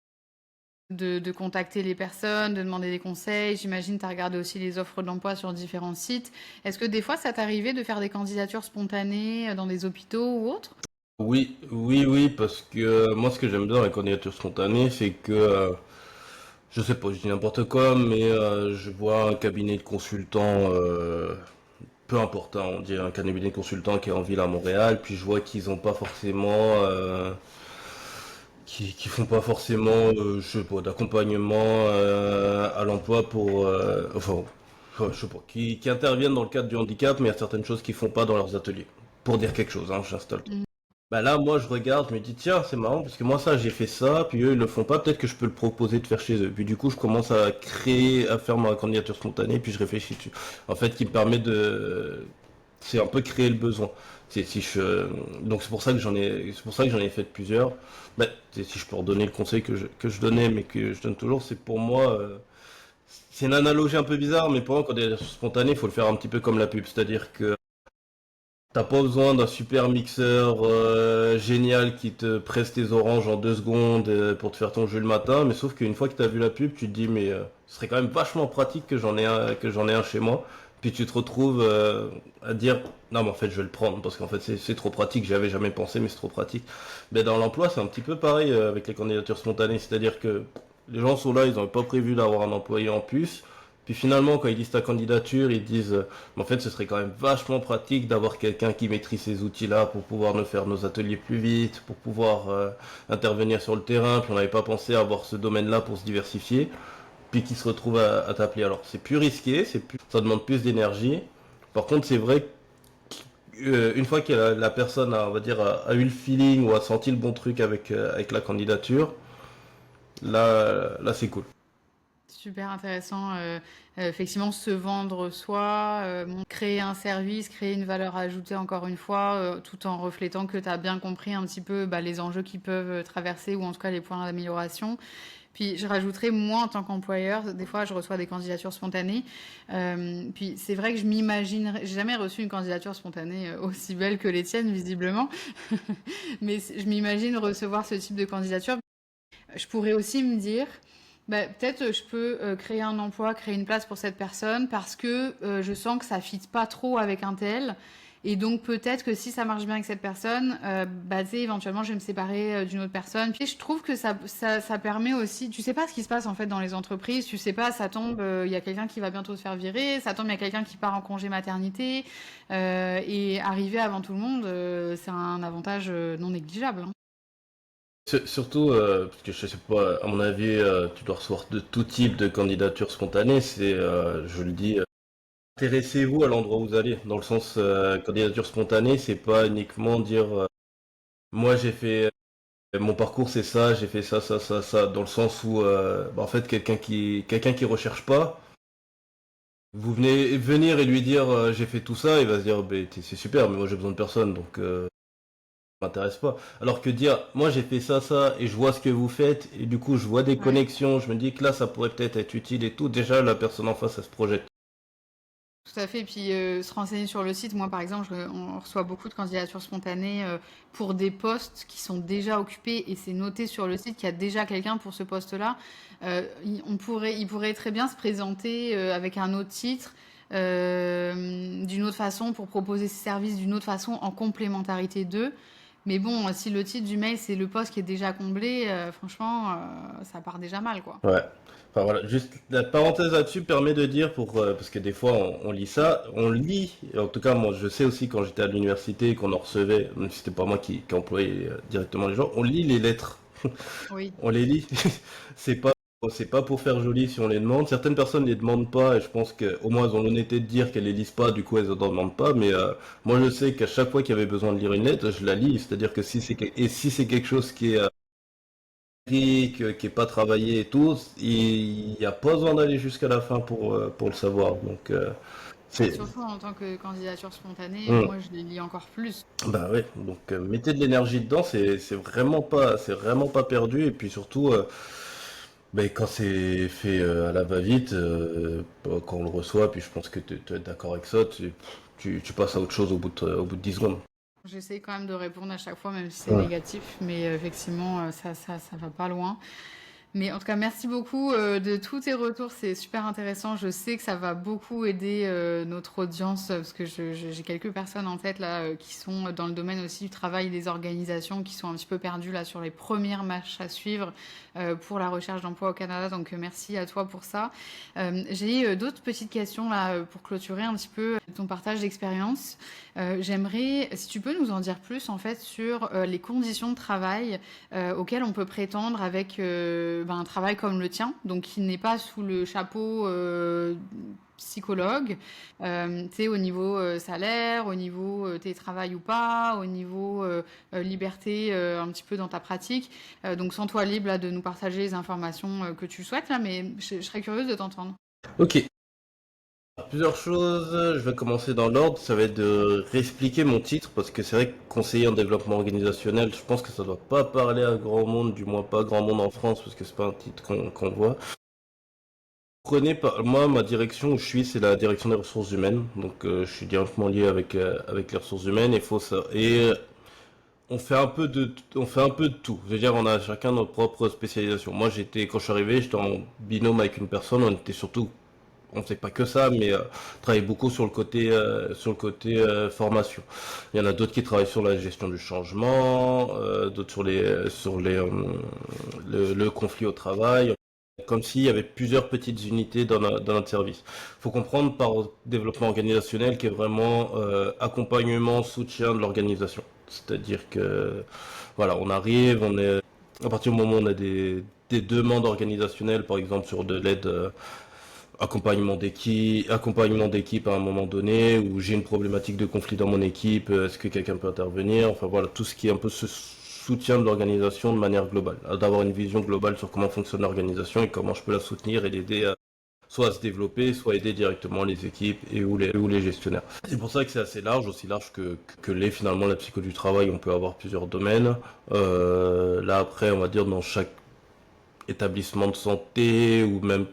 Speaker 1: De contacter les personnes, de demander des conseils. J'imagine tu as regardé aussi les offres d'emploi sur différents sites. Est-ce que des fois ça t'arrivait de faire des candidatures spontanées dans des hôpitaux ou autres?
Speaker 2: Oui, oui, oui, parce que moi, ce que j'aime bien dans la candidature spontanée, c'est que, je sais pas, je dis n'importe quoi, mais je vois un cabinet de consultants, peu importe, hein, on dit un cabinet de consultants qui est en ville à Montréal, puis je vois qu'ils ont pas forcément, qui font pas forcément, je sais pas, d'accompagnement à l'emploi pour, enfin, je sais pas, qui interviennent dans le cadre du handicap, mais il y a certaines choses qu'ils font pas dans leurs ateliers. Pour dire quelque chose, hein, j'installe.
Speaker 1: Mhm.
Speaker 2: Bah là, moi, je regarde, je me dis, tiens, c'est marrant, parce que moi, ça, j'ai fait ça, puis eux, ils le font pas, peut-être que je peux le proposer de faire chez eux. Puis du coup, je commence à créer, à faire ma candidature spontanée, puis je réfléchis dessus. En fait, qui me permet de... C'est un peu créer le besoin. C'est si je... Donc c'est pour ça que j'en ai fait plusieurs. Bah, si je peux redonner le conseil que je donnais, mais que je donne toujours, c'est pour moi... C'est une analogie un peu bizarre, mais pour moi, quand candidature spontanée, il faut le faire un petit peu comme la pub. C'est-à-dire que t'as pas besoin d'un super mixeur génial qui te presse tes oranges en 2 secondes pour te faire ton jus le matin, mais sauf qu'une fois que t'as vu la pub, tu te dis mais ce serait quand même vachement pratique que j'en ai un chez moi. Puis tu te retrouves à dire non mais en fait je vais le prendre parce qu'en fait c'est trop pratique, j'y avais jamais pensé mais c'est trop pratique. Mais dans l'emploi c'est un petit peu pareil avec les candidatures spontanées, c'est-à-dire que les gens sont là, ils n'ont pas prévu d'avoir un employé en plus. Puis finalement, quand ils lisent ta candidature, ils disent mais en fait, ce serait quand même vachement pratique d'avoir quelqu'un qui maîtrise ces outils-là pour pouvoir nous faire nos ateliers plus vite, pour pouvoir intervenir sur le terrain. Puis on n'avait pas pensé à avoir ce domaine-là pour se diversifier. Puis qui se retrouve à t'appeler. Alors c'est plus risqué, ça demande plus d'énergie. Par contre, c'est vrai qu'une fois que la personne a, on va dire, a eu le feeling ou a senti le bon truc avec la candidature, là c'est cool.
Speaker 1: Super intéressant. Effectivement, se vendre soi, créer un service, créer une valeur ajoutée encore une fois, tout en reflétant que tu as bien compris un petit peu bah, les enjeux qui peuvent traverser ou en tout cas les points d'amélioration. Puis je rajouterais, moi en tant qu'employeur, des fois je reçois des candidatures spontanées. Puis c'est vrai que je m'imagine, j'ai jamais reçu une candidature spontanée aussi belle que les tiennes visiblement, mais je m'imagine recevoir ce type de candidature. Je pourrais aussi me dire, bah, peut-être je peux créer un emploi, créer une place pour cette personne parce que je sens que ça ne fit pas trop avec un tel. Et donc peut-être que si ça marche bien avec cette personne, bah, éventuellement je vais me séparer d'une autre personne. Puis je trouve que ça permet aussi, tu sais pas ce qui se passe en fait dans les entreprises, tu sais pas, ça tombe, il y a quelqu'un qui va bientôt se faire virer, ça tombe, il y a quelqu'un qui part en congé maternité, et arriver avant tout le monde, c'est un avantage non négligeable, hein.
Speaker 2: Surtout, parce que je sais pas, à mon avis, tu dois recevoir de tout type de candidatures spontanées. Je le dis, intéressez-vous à l'endroit où vous allez. Dans le sens, candidature spontanée, c'est pas uniquement dire, moi j'ai fait, mon parcours c'est ça, j'ai fait ça, ça, ça, ça. Dans le sens où, bah, en fait, quelqu'un qui recherche pas, vous venez venir et lui dire, j'ai fait tout ça, il va se dire, bah, c'est super, mais moi j'ai besoin de personne, donc m'intéresse pas. Alors que dire, moi j'ai fait ça, ça, et je vois ce que vous faites, et du coup je vois des
Speaker 1: Ouais.
Speaker 2: connexions, je me dis que là ça pourrait peut-être être utile et tout, déjà la personne en face elle se projette.
Speaker 1: Tout à fait. Et puis se renseigner sur le site. Moi, par exemple, on reçoit beaucoup de candidatures spontanées pour des postes qui sont déjà occupés et c'est noté sur le site qu'il y a déjà quelqu'un pour ce poste-là. Il pourrait très bien se présenter avec un autre titre, d'une autre façon, pour proposer ses services d'une autre façon en complémentarité d'eux. Mais bon, si le titre du mail, c'est le poste qui est déjà comblé, franchement, ça part déjà mal, quoi.
Speaker 2: Ouais. Enfin voilà, juste la parenthèse là-dessus permet de dire parce que des fois on lit ça, on lit, et en tout cas moi je sais aussi quand j'étais à l'université qu'on en recevait, même si c'était pas moi qui employais directement les gens, on lit les lettres.
Speaker 1: Oui.
Speaker 2: On les lit. C'est pas, c'est pas pour faire joli si on les demande. Certaines personnes les demandent pas et je pense qu'au moins elles ont l'honnêteté de dire qu'elles les lisent pas, du coup elles en demandent pas. Mais moi je sais qu'à chaque fois qu'il y avait besoin de lire une lettre, je la lis. C'est-à-dire que si c'est quelque chose qui est qui est pas travaillé et tout, il n'y a pas besoin d'aller jusqu'à la fin pour le savoir. Donc
Speaker 1: Bah,
Speaker 2: c'est
Speaker 1: surtout en tant que candidature spontanée,
Speaker 2: Hmm.
Speaker 1: moi je les lis encore plus.
Speaker 2: Bah ouais, donc mettez de l'énergie dedans, c'est vraiment pas perdu et puis surtout ben, quand c'est fait à la va-vite, bah, quand on le reçoit, puis je pense que tu es d'accord avec ça, tu passes à autre chose au bout de 10 secondes.
Speaker 1: J'essaie quand même de répondre à chaque fois, même si c'est
Speaker 2: Ouais.
Speaker 1: négatif, mais effectivement, ça va pas loin. Mais en tout cas, merci beaucoup de tous tes retours, c'est super intéressant. Je sais que ça va beaucoup aider notre audience parce que j'ai quelques personnes en tête là qui sont dans le domaine aussi du travail des organisations, qui sont un petit peu perdues là sur les premières marches à suivre pour la recherche d'emploi au Canada. Donc merci à toi pour ça. J'ai d'autres petites questions là pour clôturer un petit peu ton partage d'expérience. J'aimerais, si tu peux nous en dire plus en fait sur les conditions de travail auquel on peut prétendre avec un travail comme le tien, donc qui n'est pas sous le chapeau psychologue, tu sais, au niveau salaire, au niveau télétravail ou pas, au niveau liberté un petit peu dans ta pratique. Donc sens-toi libre là, de nous partager les informations que tu souhaites, là, mais je serais curieuse de t'entendre.
Speaker 2: Ok, plusieurs choses. Je vais commencer dans l'ordre. Ça va être de réexpliquer mon titre parce que c'est vrai que conseiller en développement organisationnel, je pense que ça doit pas parler à grand monde, du moins pas grand monde en France parce que c'est pas un titre qu'on voit. Prenez pas, moi, ma direction où je suis, c'est la direction des ressources humaines. Donc, je suis directement lié avec les ressources humaines. On fait un peu on fait un peu de tout. Je veux dire, on a chacun notre propre spécialisation. Moi, quand je suis arrivé, j'étais en binôme avec une personne. On était surtout, on faisait pas que ça, mais travaillait beaucoup sur le côté formation. Il y en a d'autres qui travaillent sur la gestion du changement, d'autres le conflit au travail. Comme s'il y avait plusieurs petites unités dans notre service. Il faut comprendre par développement organisationnel qui est vraiment accompagnement, soutien de l'organisation. C'est-à-dire que voilà, on arrive, on est à partir du moment où on a des demandes organisationnelles, par exemple sur de l'aide accompagnement d'équipe à un moment donné, où j'ai une problématique de conflit dans mon équipe, est-ce que quelqu'un peut intervenir, enfin voilà, tout ce qui est un peu ce soutien de l'organisation de manière globale, d'avoir une vision globale sur comment fonctionne l'organisation et comment je peux la soutenir et l'aider à soit à se développer, soit aider directement les équipes et ou les gestionnaires. C'est pour ça que c'est assez large, aussi large que l'est finalement la psycho du travail, on peut avoir plusieurs domaines. Là après, on va dire dans chaque établissement de santé ou même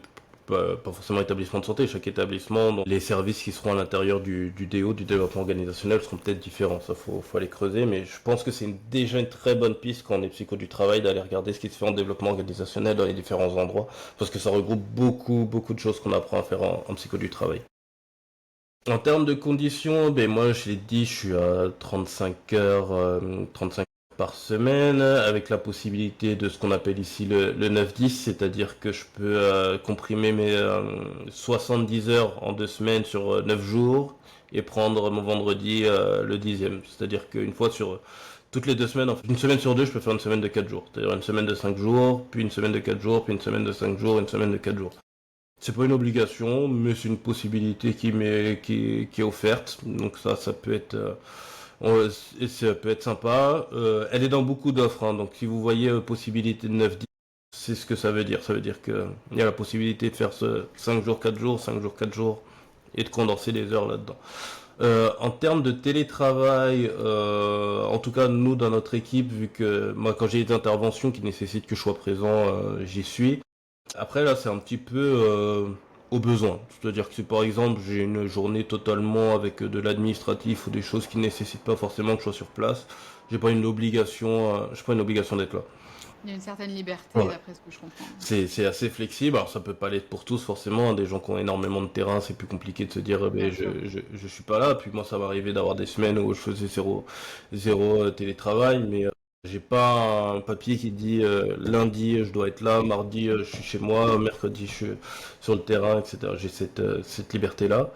Speaker 2: pas forcément établissement de santé, chaque établissement, donc les services qui seront à l'intérieur du DO, du développement organisationnel, seront peut-être différents. Ça, faut aller creuser, mais je pense que c'est déjà une très bonne piste quand on est psycho du travail d'aller regarder ce qui se fait en développement organisationnel dans les différents endroits, parce que ça regroupe beaucoup de choses qu'on apprend à faire en psycho du travail. En termes de conditions, ben moi je l'ai dit, je suis à 35 heures, 35 par semaine, avec la possibilité de ce qu'on appelle ici le 9-10, c'est-à-dire que je peux comprimer mes 70 heures en 2 semaines sur 9 jours et prendre mon vendredi le 10e. C'est-à-dire qu'une fois sur toutes les 2 semaines, en fait, une semaine sur deux, je peux faire une semaine de 4 jours. C'est-à-dire une semaine de 5 jours, puis une semaine de 4 jours, puis une semaine de 5 jours, une semaine de 4 jours. C'est pas une obligation, mais c'est une possibilité qui est offerte. Donc ça peut être, ça peut être sympa. Elle est dans beaucoup d'offres, hein. Donc si vous voyez possibilité de 9-10, c'est ce que ça veut dire. Ça veut dire que il y a la possibilité de faire ce 5 jours, 4 jours, 5 jours, 4 jours, et de condenser les heures là-dedans. En termes de télétravail, en tout cas nous dans notre équipe, vu que moi quand j'ai des interventions qui nécessitent que je sois présent, j'y suis. Après là c'est un petit peu au besoin. C'est-à-dire que si par exemple j'ai une journée totalement avec de l'administratif ou des choses qui nécessitent pas forcément que je sois sur place, j'ai pas une obligation d'être là.
Speaker 1: Il y a une certaine liberté,
Speaker 2: Ouais.
Speaker 1: d'après ce que je comprends.
Speaker 2: C'est assez flexible. Alors ça peut pas l'être pour tous forcément, hein. Des gens qui ont énormément de terrain, c'est plus compliqué de se dire
Speaker 1: Bien
Speaker 2: ben,
Speaker 1: sûr.
Speaker 2: je suis pas là. Puis moi ça m'arrivait d'avoir des semaines où je faisais zéro télétravail, mais j'ai pas un papier qui dit lundi je dois être là, mardi je suis chez moi, mercredi je suis sur le terrain, etc. J'ai cette liberté-là.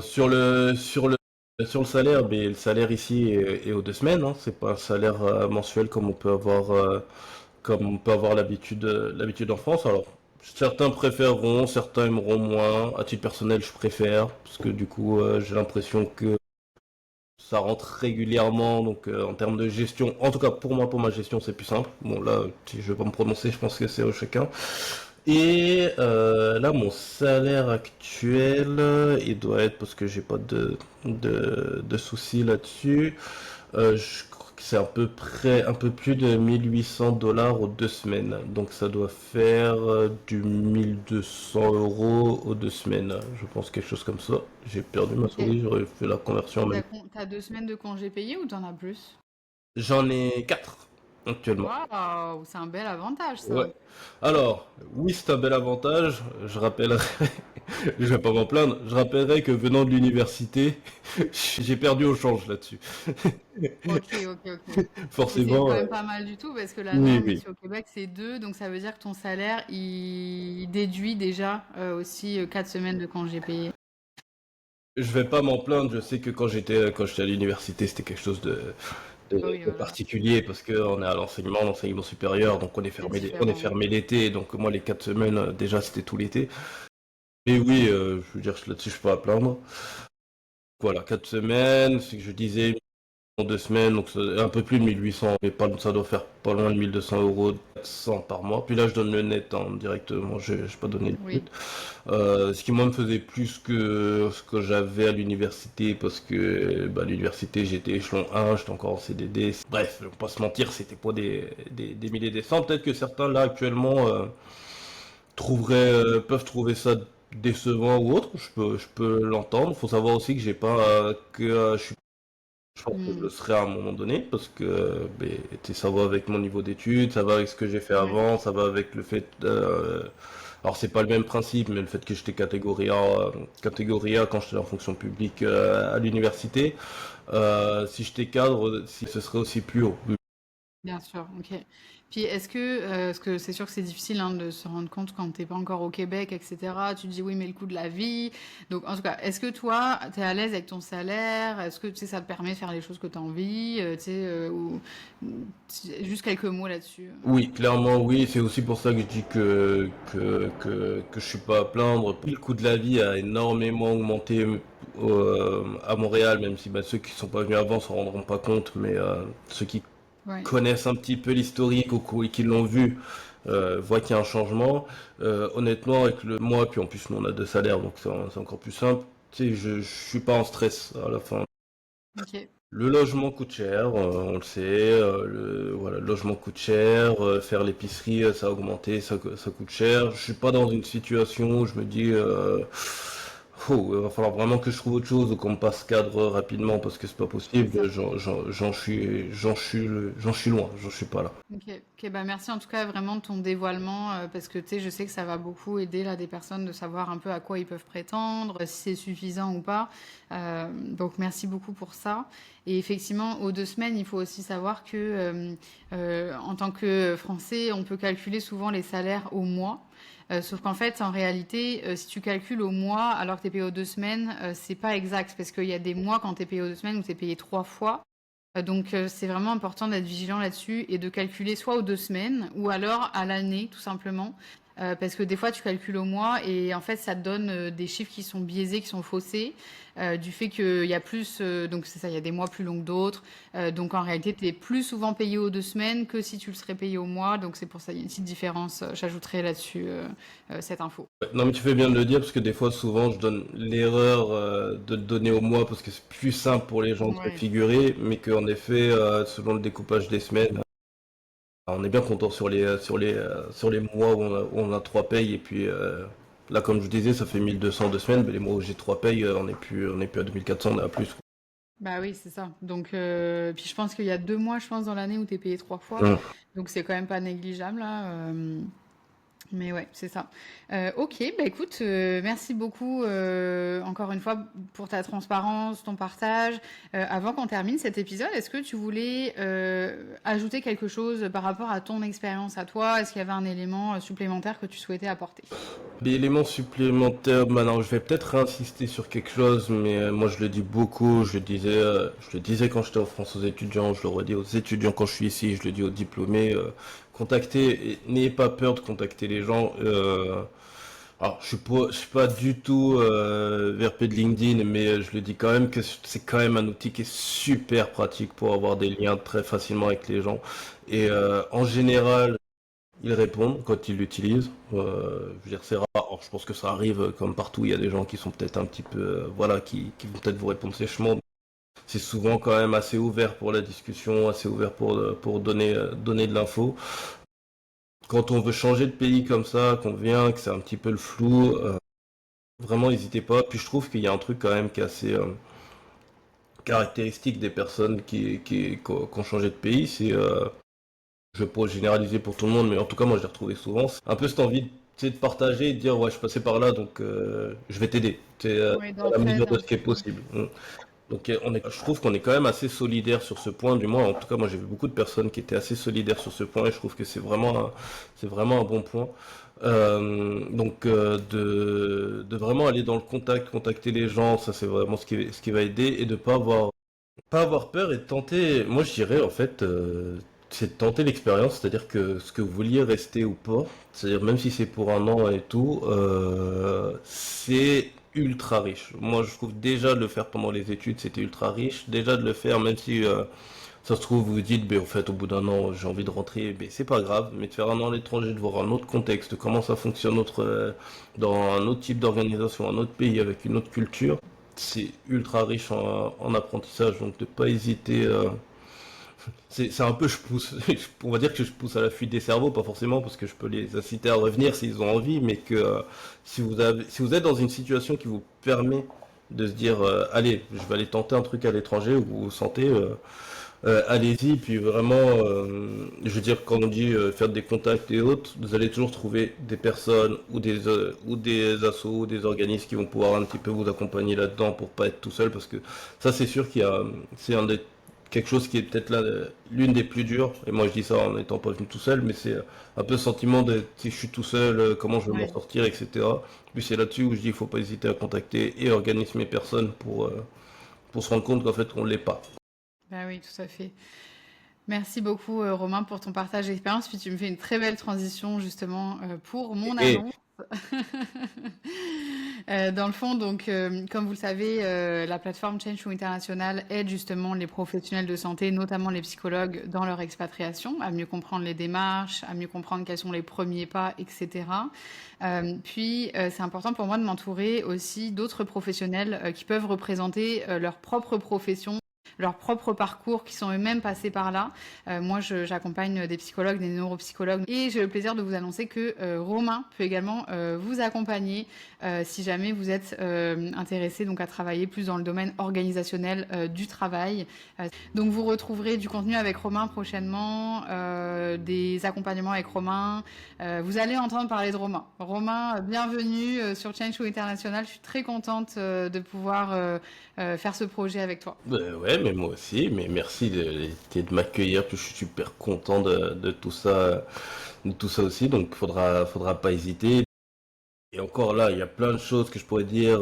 Speaker 2: Sur le salaire, ben, le salaire ici est aux 2 semaines, hein. C'est pas un salaire mensuel comme on peut avoir l'habitude en France. Alors, certains préféreront, certains aimeront moins. À titre personnel, je préfère, parce que du coup, j'ai l'impression que ça rentre régulièrement. Donc, en termes de gestion, en tout cas pour moi, pour ma gestion, c'est plus simple. Bon, là, si je vais pas me prononcer, je pense que c'est au chacun. Et là, mon salaire actuel, il doit être, parce que j'ai pas de soucis là-dessus, je crois que c'est à peu près un peu plus de 1800 $ aux 2 semaines. Donc ça doit faire du 1200 € aux 2 semaines. Je pense quelque chose comme ça. J'ai perdu ma
Speaker 1: Ok.
Speaker 2: souris, j'aurais fait la conversion en
Speaker 1: Et
Speaker 2: même.
Speaker 1: t'as 2 semaines de congés payés ou t'en as plus?
Speaker 2: J'en ai 4. actuellement.
Speaker 1: Waouh, c'est un bel avantage,
Speaker 2: Ouais.
Speaker 1: ça.
Speaker 2: Alors, oui, c'est un bel avantage. Je rappellerai, je vais pas m'en plaindre, je rappellerai que venant de l'université, j'ai perdu au change là-dessus.
Speaker 1: Ok, ok, ok. Mais c'est
Speaker 2: Forcément,
Speaker 1: quand même pas mal du tout parce que la
Speaker 2: oui,
Speaker 1: norme
Speaker 2: oui.
Speaker 1: ici au Québec, c'est 2, donc ça veut dire que ton salaire, il déduit déjà aussi 4 semaines de congés payés.
Speaker 2: Je vais pas m'en plaindre. Je sais que quand j'étais à l'université, c'était quelque chose
Speaker 1: Oui,
Speaker 2: de
Speaker 1: voilà,
Speaker 2: particulier parce qu'on est à l'enseignement supérieur, donc
Speaker 1: c'est
Speaker 2: on est
Speaker 1: différent.
Speaker 2: fermé l'été. Donc moi, les 4 semaines, déjà, c'était tout l'été. Et oui, je veux dire, là-dessus, je peux pas à plaindre. Voilà, 4 semaines, c'est que je disais en 2 semaines, donc c'est un peu plus de 1800, mais pas, ça doit faire pas loin de 1200 €, 400 par mois. Puis là, je donne le net directement, j'ai pas donné le
Speaker 1: Oui,
Speaker 2: brut. Ce qui moi me faisait plus que ce que j'avais à l'université, parce que à l'université j'étais échelon 1, j'étais encore en CDD. Bref, je vais pas se mentir, c'était pas des milliers des cents. Peut-être que certains là actuellement peuvent trouver ça décevant ou autre, je peux l'entendre. Faut savoir aussi que j'ai pas je pense que je le
Speaker 1: hmm,
Speaker 2: serai à un moment donné, parce que ça va avec mon niveau d'études, ça va avec ce que j'ai fait
Speaker 1: ouais,
Speaker 2: avant, ça va avec le fait. Alors c'est pas le même principe, mais le fait que j'étais catégorie A quand j'étais en fonction publique à l'université. Si j'étais cadre, si ce serait aussi plus haut.
Speaker 1: bien sûr, ok. Puis est-ce que, parce que c'est sûr que c'est difficile hein, de se rendre compte quand t'es pas encore au Québec, etc. Tu te dis oui, mais le coût de la vie. Donc en tout cas, est-ce que toi, t'es à l'aise avec ton salaire? Est-ce que tu sais, ça te permet de faire les choses que t'as envie? Tu sais, juste quelques mots là-dessus.
Speaker 2: Oui, clairement oui, c'est aussi pour ça que je dis que je suis pas à plaindre. Puis le coût de la vie a énormément augmenté à Montréal, même si ceux qui sont pas venus avant s'en rendront pas compte, mais ceux qui
Speaker 1: Ouais,
Speaker 2: connaissent un petit peu l'historique et qui l'ont vu voient qu'il y a un changement. Honnêtement, avec le mois, puis en plus nous on a 2 salaires, donc c'est encore plus simple. Tu sais, je suis pas en stress à la fin.
Speaker 1: ok.
Speaker 2: Le logement coûte cher, on le sait. Voilà, le logement coûte cher. Faire l'épicerie, ça a augmenté, ça coûte cher. Je suis pas dans une situation où je me dis, oh, il va falloir vraiment que je trouve autre chose ou qu'on me passe cadre rapidement parce que c'est pas
Speaker 1: C'est
Speaker 2: possible.
Speaker 1: ça.
Speaker 2: J'en suis loin, j'en suis pas là.
Speaker 1: Ok, ok, bah merci en tout cas vraiment de ton dévoilement parce que tu sais, je sais que ça va beaucoup aider là des personnes de savoir un peu à quoi ils peuvent prétendre, si c'est suffisant ou pas. Donc merci beaucoup pour ça. Et effectivement, aux 2 semaines, il faut aussi savoir que en tant que Français, on peut calculer souvent les salaires au mois. Sauf qu'en fait, en réalité, si tu calcules au mois alors que tu es payé aux 2 semaines, c'est pas exact parce qu'il y a des mois quand tu es payé aux 2 semaines où tu es payé 3 fois. Donc, c'est vraiment important d'être vigilant là-dessus et de calculer soit aux 2 semaines ou alors à l'année, tout simplement. Parce que des fois, tu calcules au mois et en fait, ça te donne des chiffres qui sont biaisés, qui sont faussés, du fait qu'il y a plus, donc c'est ça, il y a des mois plus longs que d'autres. Donc, en réalité, tu es plus souvent payé aux 2 semaines que si tu le serais payé au mois. Donc, c'est pour ça, il y a une petite différence. J'ajouterai là-dessus cette info.
Speaker 2: Ouais, non mais tu fais bien de le dire parce que des fois souvent je donne l'erreur de le donner au mois parce que c'est plus simple pour les gens de se
Speaker 1: Ouais.
Speaker 2: figurer, mais qu'en effet selon le découpage des semaines, on est bien content sur les mois où on a 3 payes et puis là comme je disais ça fait 1200 2 semaines, mais les mois où j'ai 3 payes on est plus à 2400, on est à plus.
Speaker 1: Bah oui, c'est ça. Donc, puis je pense qu'il y a 2 mois, je pense, dans l'année où tu es payé 3 fois.
Speaker 2: Hum.
Speaker 1: Donc, c'est quand même pas négligeable, là. Mais ouais, c'est ça. Ok, bah écoute, merci beaucoup encore une fois pour ta transparence, ton partage. Avant qu'on termine cet épisode, est-ce que tu voulais ajouter quelque chose par rapport à ton expérience à toi? Est-ce qu'il y avait un élément supplémentaire que tu souhaitais apporter?
Speaker 2: L'élément supplémentaire, maintenant je vais peut-être réinsister sur quelque chose, mais moi je le dis beaucoup, je le disais quand j'étais en France aux étudiants, je le redis aux étudiants quand je suis ici, je le dis aux diplômés, n'ayez pas peur de contacter les gens. Alors je suis pas du tout VRP de LinkedIn, mais je le dis quand même que c'est quand même un outil qui est super pratique pour avoir des liens très facilement avec les gens. Et en général, ils répondent quand ils l'utilisent. Je veux dire, c'est rare. Alors, je pense que ça arrive comme partout. Il y a des gens qui sont peut-être un petit peu, voilà, qui vont peut-être vous répondre sèchement. C'est souvent quand même assez ouvert pour la discussion, assez ouvert pour donner de l'info. Quand on veut changer de pays comme ça, qu'on vient, que c'est un petit peu le flou, vraiment n'hésitez pas. Puis je trouve qu'il y a un truc quand même qui est assez caractéristique des personnes qui ont changé de pays, je vais pas généraliser pour tout le monde, mais en tout cas, moi, je l'ai retrouvé souvent. C'est un peu cette envie, tu sais, de partager et de dire, ouais, je passais par là, donc je vais t'aider. C'est
Speaker 1: Oui,
Speaker 2: dans la mesure
Speaker 1: d'entraide
Speaker 2: de
Speaker 1: un
Speaker 2: ce qui est
Speaker 1: petit peu.
Speaker 2: possible. Donc je trouve qu'on est quand même assez solidaire sur ce point, du moins. En tout cas, moi, j'ai vu beaucoup de personnes qui étaient assez solidaires sur ce point, et je trouve que c'est vraiment un bon point. De vraiment aller dans le contact, contacter les gens, ça c'est vraiment ce qui va aider, et de pas avoir peur et de tenter. Moi, je dirais en fait, c'est de tenter l'expérience, c'est-à-dire que ce que vous vouliez rester ou pas, c'est-à-dire même si c'est pour un an et tout, c'est ultra riche. Moi, je trouve déjà de le faire pendant les études, c'était ultra riche. Déjà de le faire, même si ça se trouve, vous vous dites, ben, en fait, au bout d'un an, j'ai envie de rentrer, ben, c'est pas grave, mais de faire un an à l'étranger, de voir un autre contexte, de comment ça fonctionne dans un autre type d'organisation, un autre pays, avec une autre culture, c'est ultra riche en apprentissage, donc de pas hésiter. C'est un peu, je pousse, on va dire que je pousse à la fuite des cerveaux, pas forcément parce que je peux les inciter à revenir s'ils ont envie, mais que si vous êtes dans une situation qui vous permet de se dire, allez, je vais aller tenter un truc à l'étranger, où vous vous sentez, allez-y, puis vraiment, je veux dire, quand on dit faire des contacts et autres, vous allez toujours trouver des personnes ou des assos, ou des organismes qui vont pouvoir un petit peu vous accompagner là-dedans pour pas être tout seul, parce que ça, c'est sûr c'est quelque chose qui est peut-être l'une des plus dures, et moi je dis ça en n'étant pas venu tout seul, mais c'est un peu ce sentiment de si je suis tout seul, comment je vais m'en
Speaker 1: Ouais.
Speaker 2: sortir, etc. Puis c'est là-dessus où je dis il faut pas hésiter à contacter et organismes et personnes pour se rendre compte qu'en fait on l'est pas.
Speaker 1: Bah oui, tout à fait. Merci beaucoup, Romain, pour ton partage d'expérience. Puis tu me fais une très belle transition justement pour mon
Speaker 2: Et
Speaker 1: annonce. Dans le fond, donc, comme vous le savez, la plateforme Change to International aide justement les professionnels de santé, notamment les psychologues, dans leur expatriation, à mieux comprendre les démarches, à mieux comprendre quels sont les premiers pas, etc. C'est important pour moi de m'entourer aussi d'autres professionnels qui peuvent représenter leur propre profession, leur propre parcours, qui sont eux-mêmes passés par là. Moi, j'accompagne des psychologues, des neuropsychologues, et j'ai le plaisir de vous annoncer que Romain peut également vous accompagner si jamais vous êtes intéressé donc à travailler plus dans le domaine organisationnel du travail. Donc vous retrouverez du contenu avec Romain prochainement, des accompagnements avec Romain. Vous allez entendre parler de Romain. Romain, bienvenue sur Change to International. Je suis très contente de pouvoir faire ce projet avec toi.
Speaker 2: ouais, mais moi aussi, mais merci de m'accueillir, puis je suis super content de tout ça aussi, donc faudra pas hésiter. Et encore là, il y a plein de choses que je pourrais dire.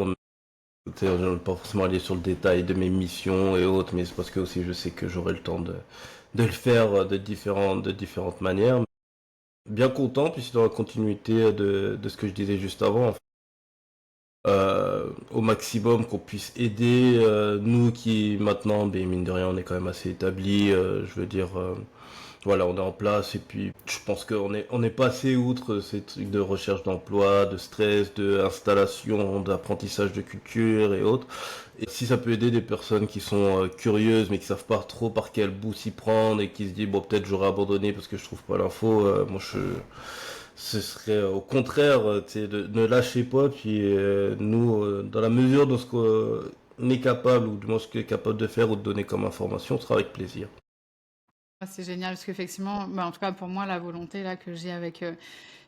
Speaker 2: Tu sais, je ne vais pas forcément aller sur le détail de mes missions et autres, mais c'est parce que aussi je sais que j'aurai le temps de le faire de différentes manières. Bien content, puis c'est dans la continuité de ce que je disais juste avant, au maximum qu'on puisse aider, nous qui maintenant, ben, mine de rien, on est quand même assez établis, je veux dire, voilà, on est en place, et puis je pense on est passé outre ces trucs de recherche d'emploi, de stress, de installation, d'apprentissage de culture et autres. Et si ça peut aider des personnes qui sont curieuses mais qui savent pas trop par quel bout s'y prendre et qui se disent bon peut-être j'aurais abandonné parce que je trouve pas l'info, ce serait au contraire, tu sais, de ne lâcher pas, puis nous, dans la mesure de ce qu'on est capable, ou du moins ce qu'on est capable de faire ou de donner comme information, ce sera avec plaisir.
Speaker 1: Ah, c'est génial parce qu'effectivement, bah, en tout cas pour moi, la volonté là que j'ai avec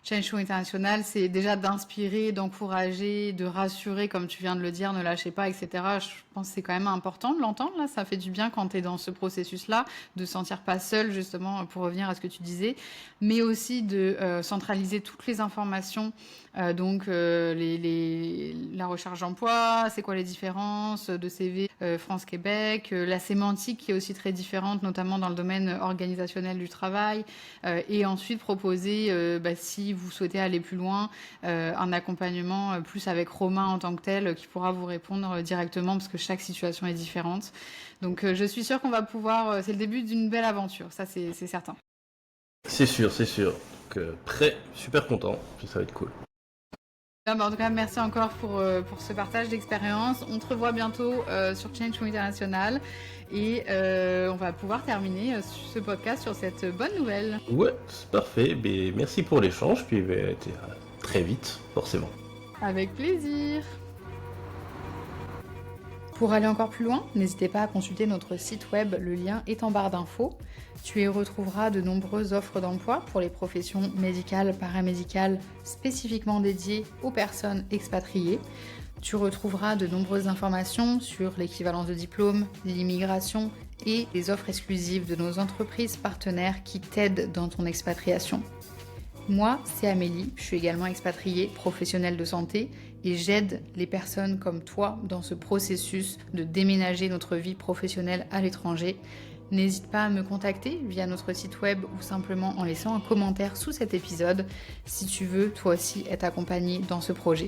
Speaker 1: Change to International, c'est déjà d'inspirer, d'encourager, de rassurer, comme tu viens de le dire, ne lâchez pas, etc. Je pense que c'est quand même important de l'entendre là. Ça fait du bien quand tu es dans ce processus-là, de se sentir pas seul justement pour revenir à ce que tu disais, mais aussi de centraliser toutes les informations. La recherche d'emploi, c'est quoi les différences de CV France-Québec, la sémantique qui est aussi très différente, notamment dans le domaine organisationnel du travail, et ensuite proposer, si vous souhaitez aller plus loin, un accompagnement plus avec Romain en tant que tel, qui pourra vous répondre directement, parce que chaque situation est différente. Donc je suis sûre qu'on va pouvoir, c'est le début d'une belle aventure, ça c'est certain.
Speaker 2: C'est sûr, c'est sûr. Donc, prêt, super content, puis ça va être cool.
Speaker 1: En tout cas, merci encore pour ce partage d'expérience. On te revoit bientôt sur Change International et on va pouvoir terminer ce podcast sur cette bonne nouvelle.
Speaker 2: Ouais, c'est parfait. Ben, merci pour l'échange, puis ben, très vite, forcément.
Speaker 1: Avec plaisir. Pour aller encore plus loin, n'hésitez pas à consulter notre site web, le lien est en barre d'infos. Tu y retrouveras de nombreuses offres d'emploi pour les professions médicales, paramédicales, spécifiquement dédiées aux personnes expatriées. Tu retrouveras de nombreuses informations sur l'équivalence de diplôme, l'immigration et les offres exclusives de nos entreprises partenaires qui t'aident dans ton expatriation. Moi, c'est Amélie, je suis également expatriée, professionnelle de santé et j'aide les personnes comme toi dans ce processus de déménager notre vie professionnelle à l'étranger. N'hésite pas à me contacter via notre site web ou simplement en laissant un commentaire sous cet épisode si tu veux toi aussi être accompagné dans ce projet.